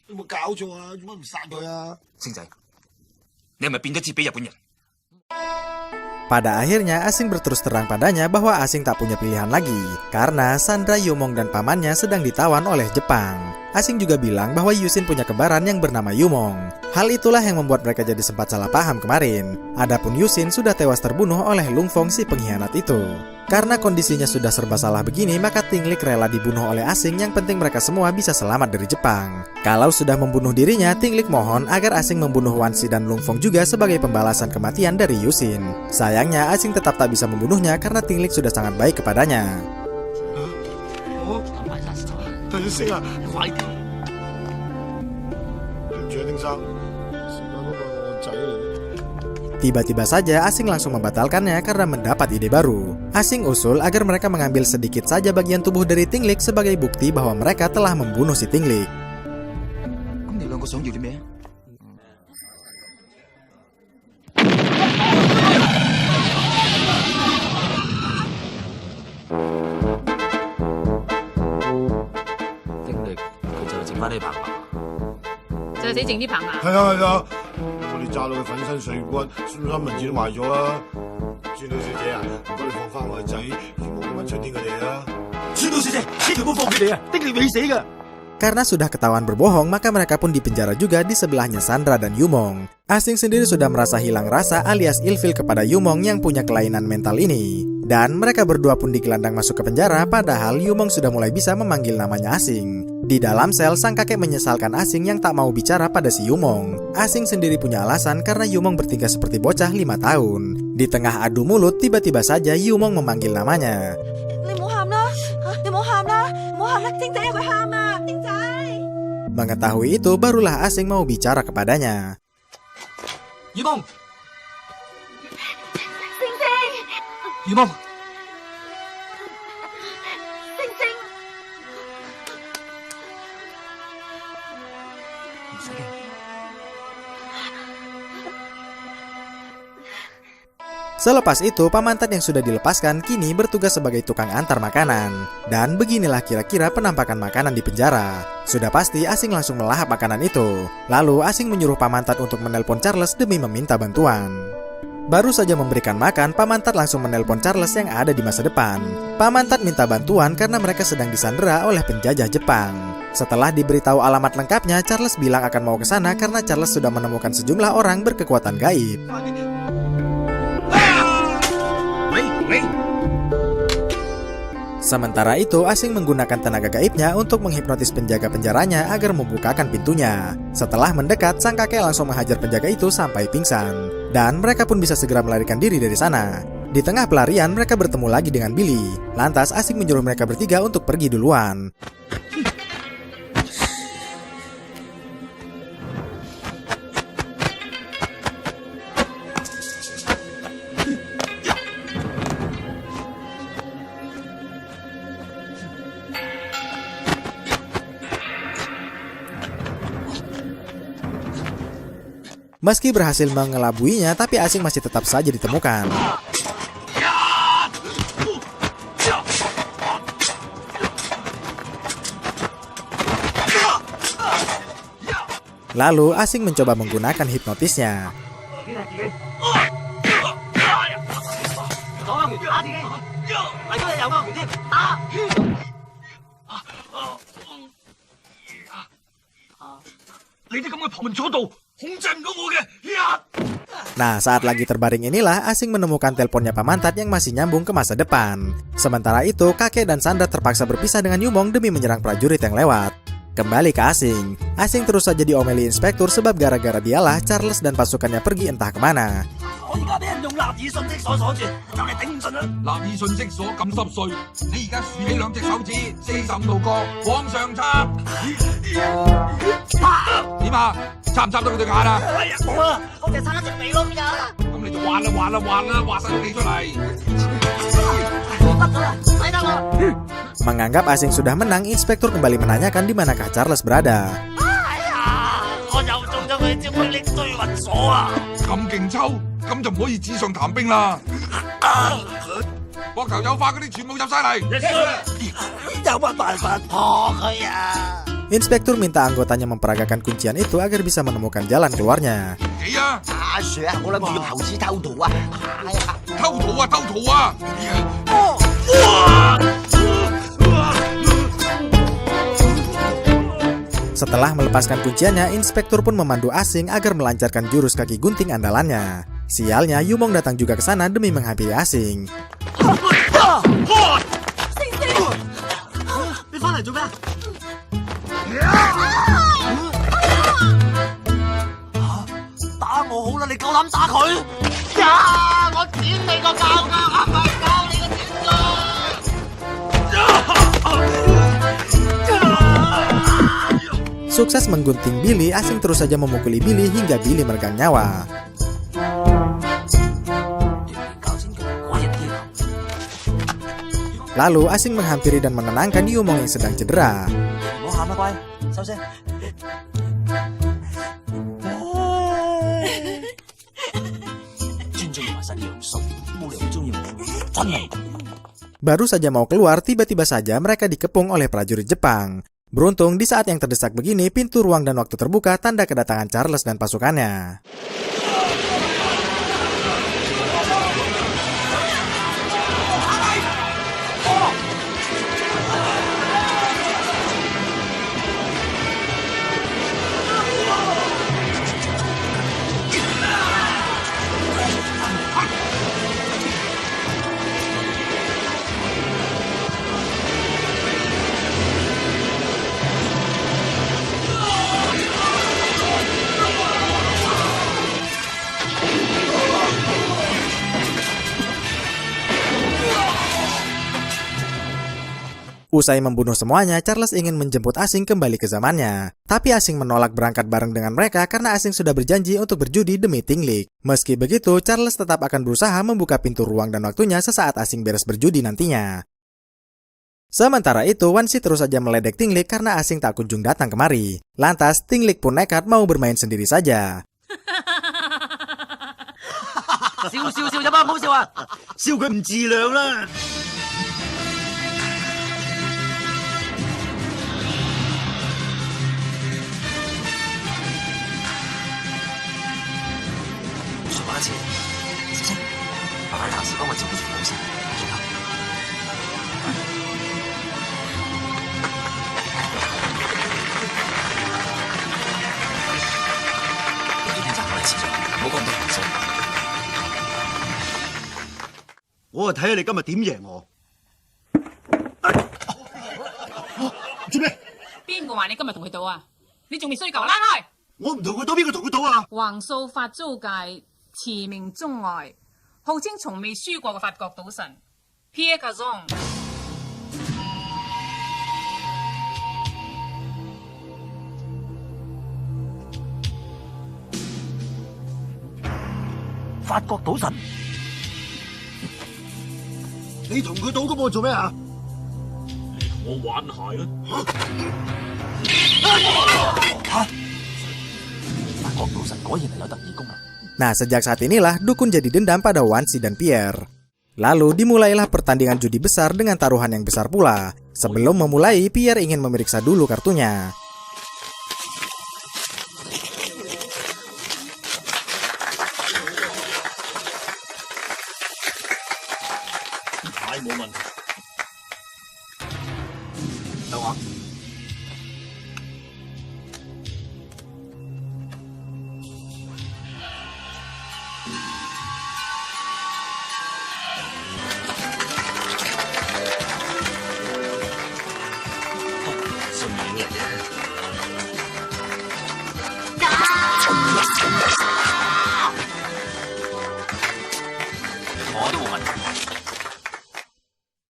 有冇搞錯啊？做乜唔殺佢啊？星仔，你係咪變咗支俾日本人？ Pada akhirnya Asing berterus terang padanya bahwa Asing tak punya pilihan lagi karena Sandra, Yomong dan pamannya sedang ditawan oleh Jepang. Asing juga bilang bahwa Yusin punya kembaran yang bernama Yumong. Hal itulah yang membuat mereka jadi sempat salah paham kemarin. Adapun Yusin sudah tewas terbunuh oleh Lung Fong si pengkhianat itu. Karena kondisinya sudah serba salah begini, maka Tinglik rela dibunuh oleh Asing, yang penting mereka semua bisa selamat dari Jepang. Kalau sudah membunuh dirinya, Tinglik mohon agar Asing membunuh Wansi dan Lung Fong juga sebagai pembalasan kematian dari Yusin. Sayangnya Asing tetap tak bisa membunuhnya karena Tinglik sudah sangat baik kepadanya. Tiba-tiba saja Asing langsung membatalkannya karena mendapat ide baru. Asing usul agar mereka mengambil sedikit saja bagian tubuh dari Tinglik sebagai bukti bahwa mereka telah membunuh si Tinglik. Tinglik, 佢就剩返呢棚牙。 就死剩啲棚牙。係啊，我哋炸到佢粉身碎骨，三文治都賣咗啦。川島小姐啊，唔該你放翻我個仔，唔好咁樣出天佢哋啦。川島小姐，千祈唔好放佢哋啊，丁力未死㗎。 Karena sudah ketahuan berbohong, maka mereka pun dipenjara juga di sebelahnya Sandra dan Yumong. Asing sendiri sudah merasa hilang rasa alias ilfil kepada Yumong yang punya kelainan mental ini. Dan mereka berdua pun digelandang masuk ke penjara, padahal Yumong sudah mulai bisa memanggil namanya Asing. Di dalam sel, sang kakek menyesalkan Asing yang tak mau bicara pada si Yumong. Asing sendiri punya alasan karena Yumong bertingkah seperti bocah 5 tahun. Di tengah adu mulut, tiba-tiba saja Yumong memanggil namanya. 你唔好喊啦，你唔好喊啦，唔好喊啦，晶仔會喊啊，晶仔。 Mengetahui itu, barulah Asing mau bicara kepadanya. Yumong, 晶晶， Yumong， 晶晶。 唔使驚。 Selepas itu, pamantan yang sudah dilepaskan kini bertugas sebagai tukang antar makanan. Dan beginilah kira-kira penampakan makanan di penjara. Sudah pasti Asing langsung melahap makanan itu. Lalu Asing menyuruh pamantan untuk menelpon Charles demi meminta bantuan. Baru saja memberikan makan, pamantan langsung menelpon Charles yang ada di masa depan. Pamantan minta bantuan karena mereka sedang disandera oleh penjajah Jepang. Setelah diberitahu alamat lengkapnya, Charles bilang akan mau ke sana karena Charles sudah menemukan sejumlah orang berkekuatan gaib. Sementara itu, Asing menggunakan tenaga gaibnya untuk menghipnotis penjaga penjaranya agar membukakan pintunya. Setelah mendekat, sang kakek langsung menghajar penjaga itu sampai pingsan. Dan mereka pun bisa segera melarikan diri dari sana. Di tengah pelarian, mereka bertemu lagi dengan Billy. Lantas, Asing menyuruh mereka bertiga untuk pergi duluan. Meski berhasil mengelabuinya, tapi Asing masih tetap saja ditemukan. Lalu Asing mencoba menggunakan hipnotisnya. Nah, saat lagi terbaring inilah Asing menemukan teleponnya pamantat yang masih nyambung ke masa depan. Sementara itu, kakek dan Sandra terpaksa berpisah dengan Yumong demi menyerang prajurit yang lewat. Kembali ke Asing. Asing terus saja diomeli inspektur sebab gara-gara dialah Charles dan pasukannya pergi entah kemana. 我而家俾人用立耳信息鎖鎖住，就嚟頂唔順啦！立耳信息鎖咁濕碎，你而家豎起兩隻手指，45度角往上插。點啊？插唔插到佢對眼啊？哎呀，冇啊！我淨係插一隻鼻窿咋。咁你就畫啦，畫晒佢企出嚟。得咗啦，睇得啦。Menganggap Asing sudah menang, inspektur kembali menanyakan di manakah Charles berada. 哎呀，我又中咗佢招霹靂追魂鎖啊！咁勁抽，咁就唔可以紙上談兵啦。膊頭有化嗰啲全部入晒嚟。有乜辦法破佢啊？ Inspektur minta anggotanya memperagakan kuncian itu agar bisa menemukan jalan keluarnya. 幾啊？阿 Sir 啊，我諗住要投資偷圖啊！哎呀，偷圖啊！偷圖啊！ 哇！ Setelah melepaskan kunciannya, inspektur pun memandu Asing agar melancarkan jurus kaki gunting andalannya. Sialnya, Yumong datang juga ke sana demi menghampiri Asing. 你翻嚟做咩？打我好啦，你夠膽打佢？呀！我剪你個教㗎，啱啱教你個剪㗎。Sukses menggunting Billy, Asing terus saja memukuli Billy hingga Billy meregang nyawa. Lalu Asing menghampiri dan menenangkan Yumong yang sedang cedera. Baru saja mau keluar, tiba-tiba saja mereka dikepung oleh prajurit Jepang. Beruntung di saat yang terdesak begini, pintu ruang dan waktu terbuka, tanda kedatangan Charles dan pasukannya. Usai membunuh semuanya, Charles ingin menjemput Asing kembali ke zamannya. Tapi Asing menolak berangkat bareng dengan mereka karena Asing sudah berjanji untuk berjudi demi Tinglik. Meski begitu, Charles tetap akan berusaha membuka pintu ruang dan waktunya sesaat Asing beres berjudi nantinya. Sementara itu, Wansi terus saja meledek Tinglik karena Asing tak kunjung datang kemari. Lantas, Tinglik pun nekat mau bermain sendiri saja. 笑有乜唔好笑啊？笑佢唔自量啦！ 把钱，小心，把儿唐时帮我照顾住保险，知道？你聽責我嚟遲咗，唔好講到唔信。我係睇下你今日點贏我。做咩？邊個話你今日同佢賭啊？你仲未衰夠，拉開！我唔同佢賭，邊個同佢賭啊？橫掃法租界，馳名中外，號稱從未輸過嘅法國賭神 Pierre Cazon。法國賭神，你同佢賭咁我做咩啊？你同我玩鞋啊？ 法國賭神果然係有特異功能。 Nah, sejak saat inilah dukun jadi dendam pada Wansi dan Pierre. Lalu dimulailah pertandingan judi besar dengan taruhan yang besar pula. Sebelum memulai, Pierre ingin memeriksa dulu kartunya.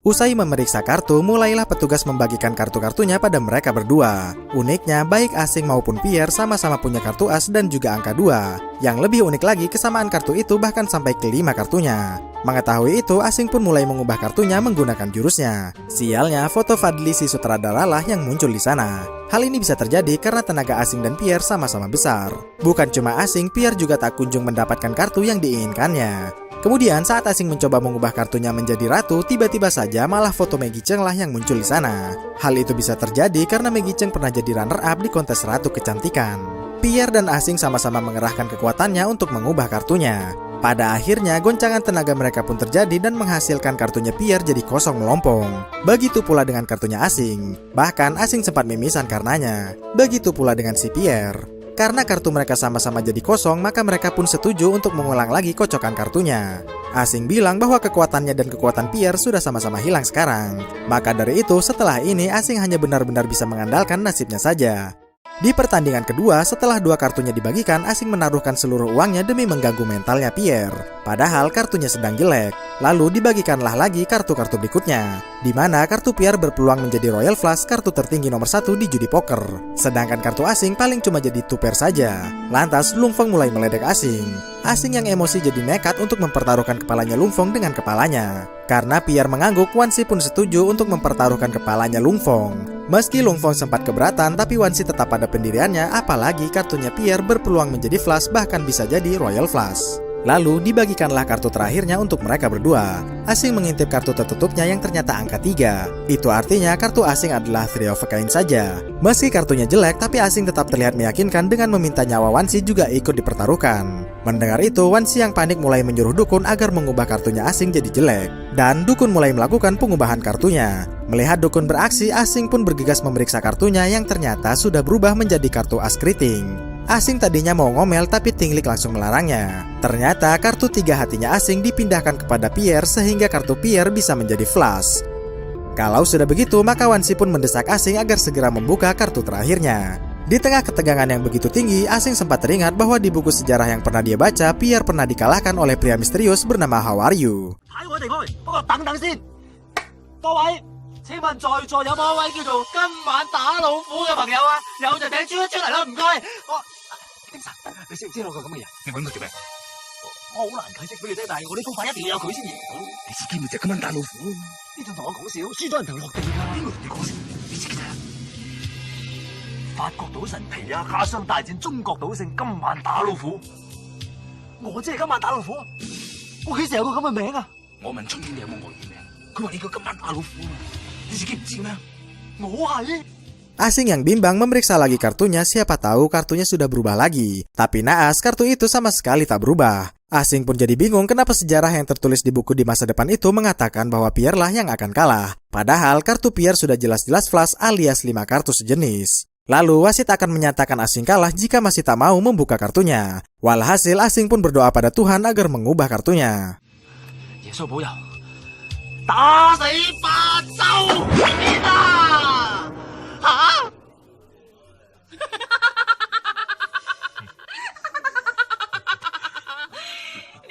Usai memeriksa kartu, mulailah petugas membagikan kartu-kartunya pada mereka berdua. Uniknya, baik Asing maupun Pierre sama-sama punya kartu as dan juga angka 2. Yang lebih unik lagi, kesamaan kartu itu bahkan sampai ke 5 kartunya. Mengetahui itu, Asing pun mulai mengubah kartunya menggunakan jurusnya. Sialnya, foto Fadli si sutradara lah yang muncul di sana. Hal ini bisa terjadi karena tenaga Asing dan Pierre sama-sama besar. Bukan cuma Asing, Pierre juga tak kunjung mendapatkan kartu yang diinginkannya. Kemudian saat Asing mencoba mengubah kartunya menjadi ratu, tiba-tiba saja malah foto Maggie Cheung lah yang muncul di sana. Hal itu bisa terjadi karena Maggie Cheung pernah jadi runner-up di kontes ratu kecantikan. Pierre dan Asing sama-sama mengerahkan kekuatannya untuk mengubah kartunya. Pada akhirnya, goncangan tenaga mereka pun terjadi dan menghasilkan kartunya Pierre jadi kosong melompong. Begitu pula dengan kartunya Asing. Bahkan Asing sempat mimisan karenanya. Begitu pula dengan si Pierre. Karena kartu mereka sama-sama jadi kosong, maka mereka pun setuju untuk mengulang lagi kocokan kartunya. Asing bilang bahwa kekuatannya dan kekuatan Pierre sudah sama-sama hilang sekarang. Maka dari itu, setelah ini Asing hanya benar-benar bisa mengandalkan nasibnya saja. Di pertandingan kedua, setelah 2 kartunya dibagikan, Asing menaruhkan seluruh uangnya demi mengganggu mentalnya Pierre. Padahal kartunya sedang jelek. Lalu dibagikanlah lagi kartu-kartu berikutnya, di mana kartu Pierre berpeluang menjadi Royal Flush, kartu tertinggi nomor 1 di judi poker. Sedangkan kartu Asing paling cuma jadi 2 pair saja. Lantas Lung Feng mulai meledek Asing. Asing yang emosi jadi nekat untuk mempertaruhkan kepalanya Lung Feng dengan kepalanya. Karena Pierre mengangguk, Wan Xi pun setuju untuk mempertaruhkan kepalanya Lung Feng. Meski Lung Feng sempat keberatan, tapi Wan Xi tetap pada pendiriannya, apalagi kartunya Pierre berpeluang menjadi Flush, bahkan bisa jadi Royal Flush. Lalu dibagikanlah kartu terakhirnya untuk mereka berdua. Asing mengintip kartu tertutupnya yang ternyata angka 3. Itu artinya kartu Asing adalah Three of a Kind saja. Meski kartunya jelek, tapi Asing tetap terlihat meyakinkan dengan meminta nyawa Wan Xi juga ikut dipertaruhkan. Mendengar itu, Wan Xi yang panik mulai menyuruh dukun agar mengubah kartunya Asing jadi jelek. Dan dukun mulai melakukan pengubahan kartunya. Melihat dukun beraksi, Asing pun bergegas memeriksa kartunya yang ternyata sudah berubah menjadi kartu as keriting. Asing tadinya mau ngomel, tapi Tinglik langsung melarangnya. Ternyata kartu 3 hatinya Asing dipindahkan kepada Pierre sehingga kartu Pierre bisa menjadi Flush. Kalau sudah begitu, maka Wan Xi pun mendesak Asing agar segera membuka kartu terakhirnya. Di tengah ketegangan yang begitu tinggi, Asing sempat teringat bahwa di buku sejarah yang pernah dia baca, Pierre pernah dikalahkan oleh pria misterius bernama How Are You. 各位，請問在座有冇一位叫做今晚打老虎嘅朋友啊？有就請出嚟啦，唔該。丁神，你識唔知道個咁嘅人？你揾佢做咩？我好難解釋俾你聽，但係我啲方法一定要有佢先贏到。你自己咪就今晚打老虎？呢仲同我講笑，輸咗人頭落地㗎。邊個同你講笑？你自己睇下。法國賭神皮亞卡商大戰中國賭聖今晚打老虎。我即係今晚打老虎。我幾時有個咁嘅名啊？我問春英你有冇外語名？ Asing yang bimbang memeriksa lagi kartunya, siapa tahu kartunya sudah berubah lagi. Tapi naas, kartu itu sama sekali tak berubah. Asing pun jadi bingung kenapa sejarah yang tertulis di buku di masa depan itu mengatakan bahwa Pierre lah yang akan kalah. Padahal kartu Pierre sudah jelas-jelas Flush alias 5 kartu sejenis. Lalu wasit akan menyatakan Asing kalah jika masih tak mau membuka kartunya. Walhasil Asing pun berdoa pada Tuhan agar mengubah kartunya. 打死八周邊啊！嚇！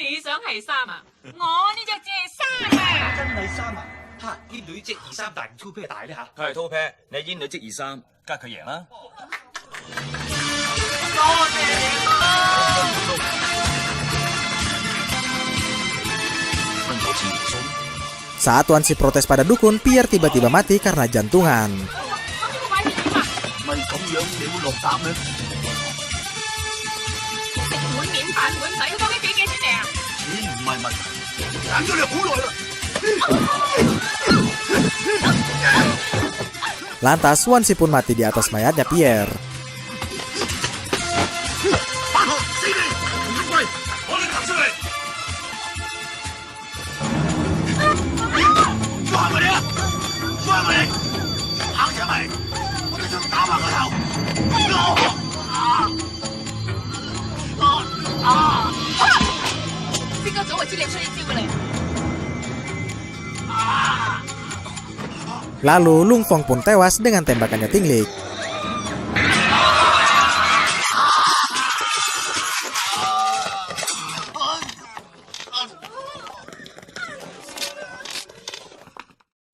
你想係3啊？我呢隻只係3啊！真係3啊！嚇！煙女積2-3大唔粗啤大咧嚇？佢係拖啤，你煙女積2-3，梗係佢贏啦。多謝你啦！分咗錢唔數。 Saat Wan Xi protes pada dukun, Pierre tiba-tiba mati karena jantungan. Lantas Wan Xi pun mati di atas mayatnya Pierre. Lalu Lung Feng pun tewas dengan tembakannya Tinglik.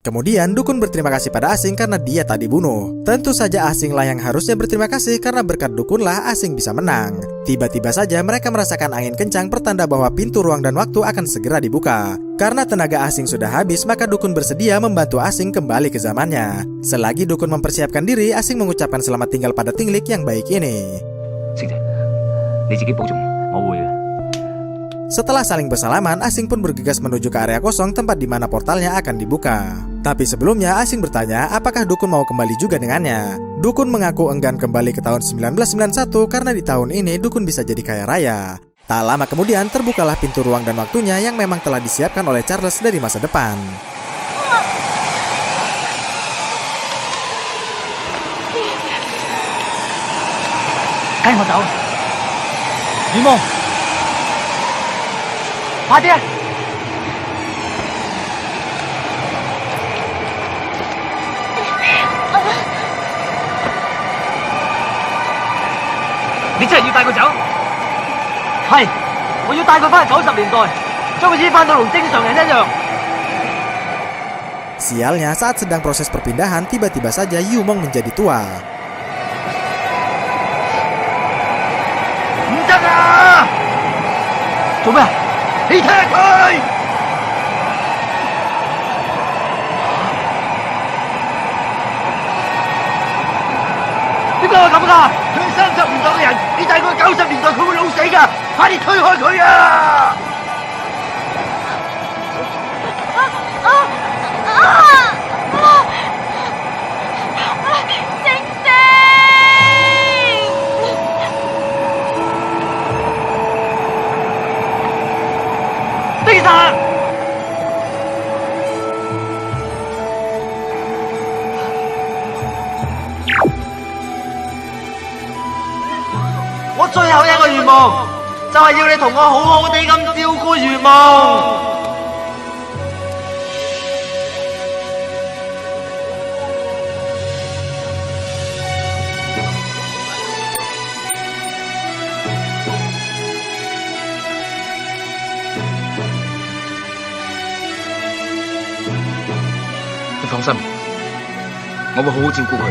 Kemudian dukun berterima kasih pada Asing karena dia tak dibunuh. Tentu saja Asing lah yang harusnya berterima kasih karena berkat dukunlah Asing bisa menang. Tiba-tiba saja mereka merasakan angin kencang pertanda bahwa pintu ruang dan waktu akan segera dibuka. Karena tenaga Asing sudah habis, maka dukun bersedia membantu Asing kembali ke zamannya. Selagi dukun mempersiapkan diri, Asing mengucapkan selamat tinggal pada Tinglik yang baik ini. Setelah saling bersalaman, Asing pun bergegas menuju ke area kosong tempat di mana portalnya akan dibuka. Tapi sebelumnya Asing bertanya apakah dukun mau kembali juga dengannya. Dukun mengaku enggan kembali ke tahun 1991 karena di tahun ini dukun bisa jadi kaya raya. Tak lama kemudian terbukalah pintu ruang dan waktunya yang memang telah disiapkan oleh Charles dari masa depan.跟我走，雨夢，快啲啊！你真係要帶佢走？係，我要帶佢翻去90年代，將佢醫翻到同正常人一樣。 Sialnya saat sedang proses perpindahan, tiba-tiba saja Yumong menjadi tua. 唔得啊！做咩？你踢佢！點解會咁㗎？佢係30年代嘅人，你帶佢去90年代，佢會老死㗎！快啲推開佢啊！ 我最後一個願望就係要你同我好好地咁照顧如夢。 你放心，我會好好照顧佢。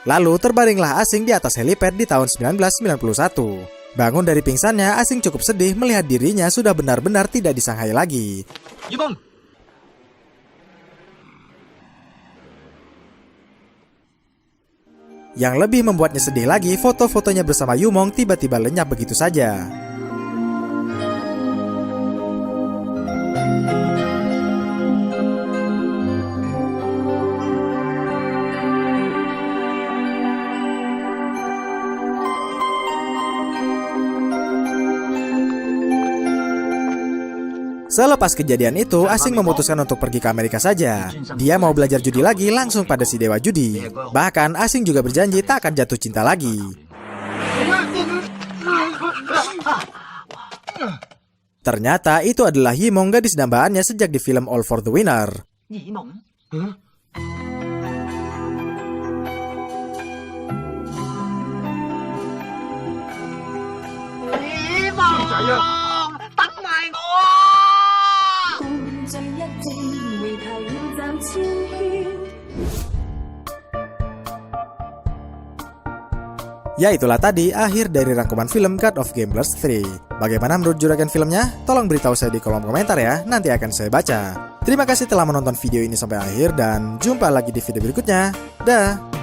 Lalu terbaringlah Asing di atas helipad di tahun 1991. Bangun dari pingsannya, Asing cukup sedih melihat dirinya sudah benar-benar tidak disangkai lagi. Yumong. Yang lebih membuatnya sedih lagi, foto-fotonya bersama Yumong tiba-tiba lenyap begitu saja. Selepas kejadian itu, Asing memutuskan untuk pergi ke Amerika saja. Dia mau belajar judi lagi langsung pada si dewa judi. Bahkan Asing juga berjanji tak akan jatuh cinta lagi. Ternyata itu adalah Yimong, gadis dambaannya sejak di film All for the Winner. Ya itulah tadi akhir dari rangkuman film God of Gamblers 3. Bagaimana menurut juragan filmnya? Tolong beritahu saya di kolom komentar ya, nanti akan saya baca. Terima kasih telah menonton video ini sampai akhir dan jumpa lagi di video berikutnya. Dah.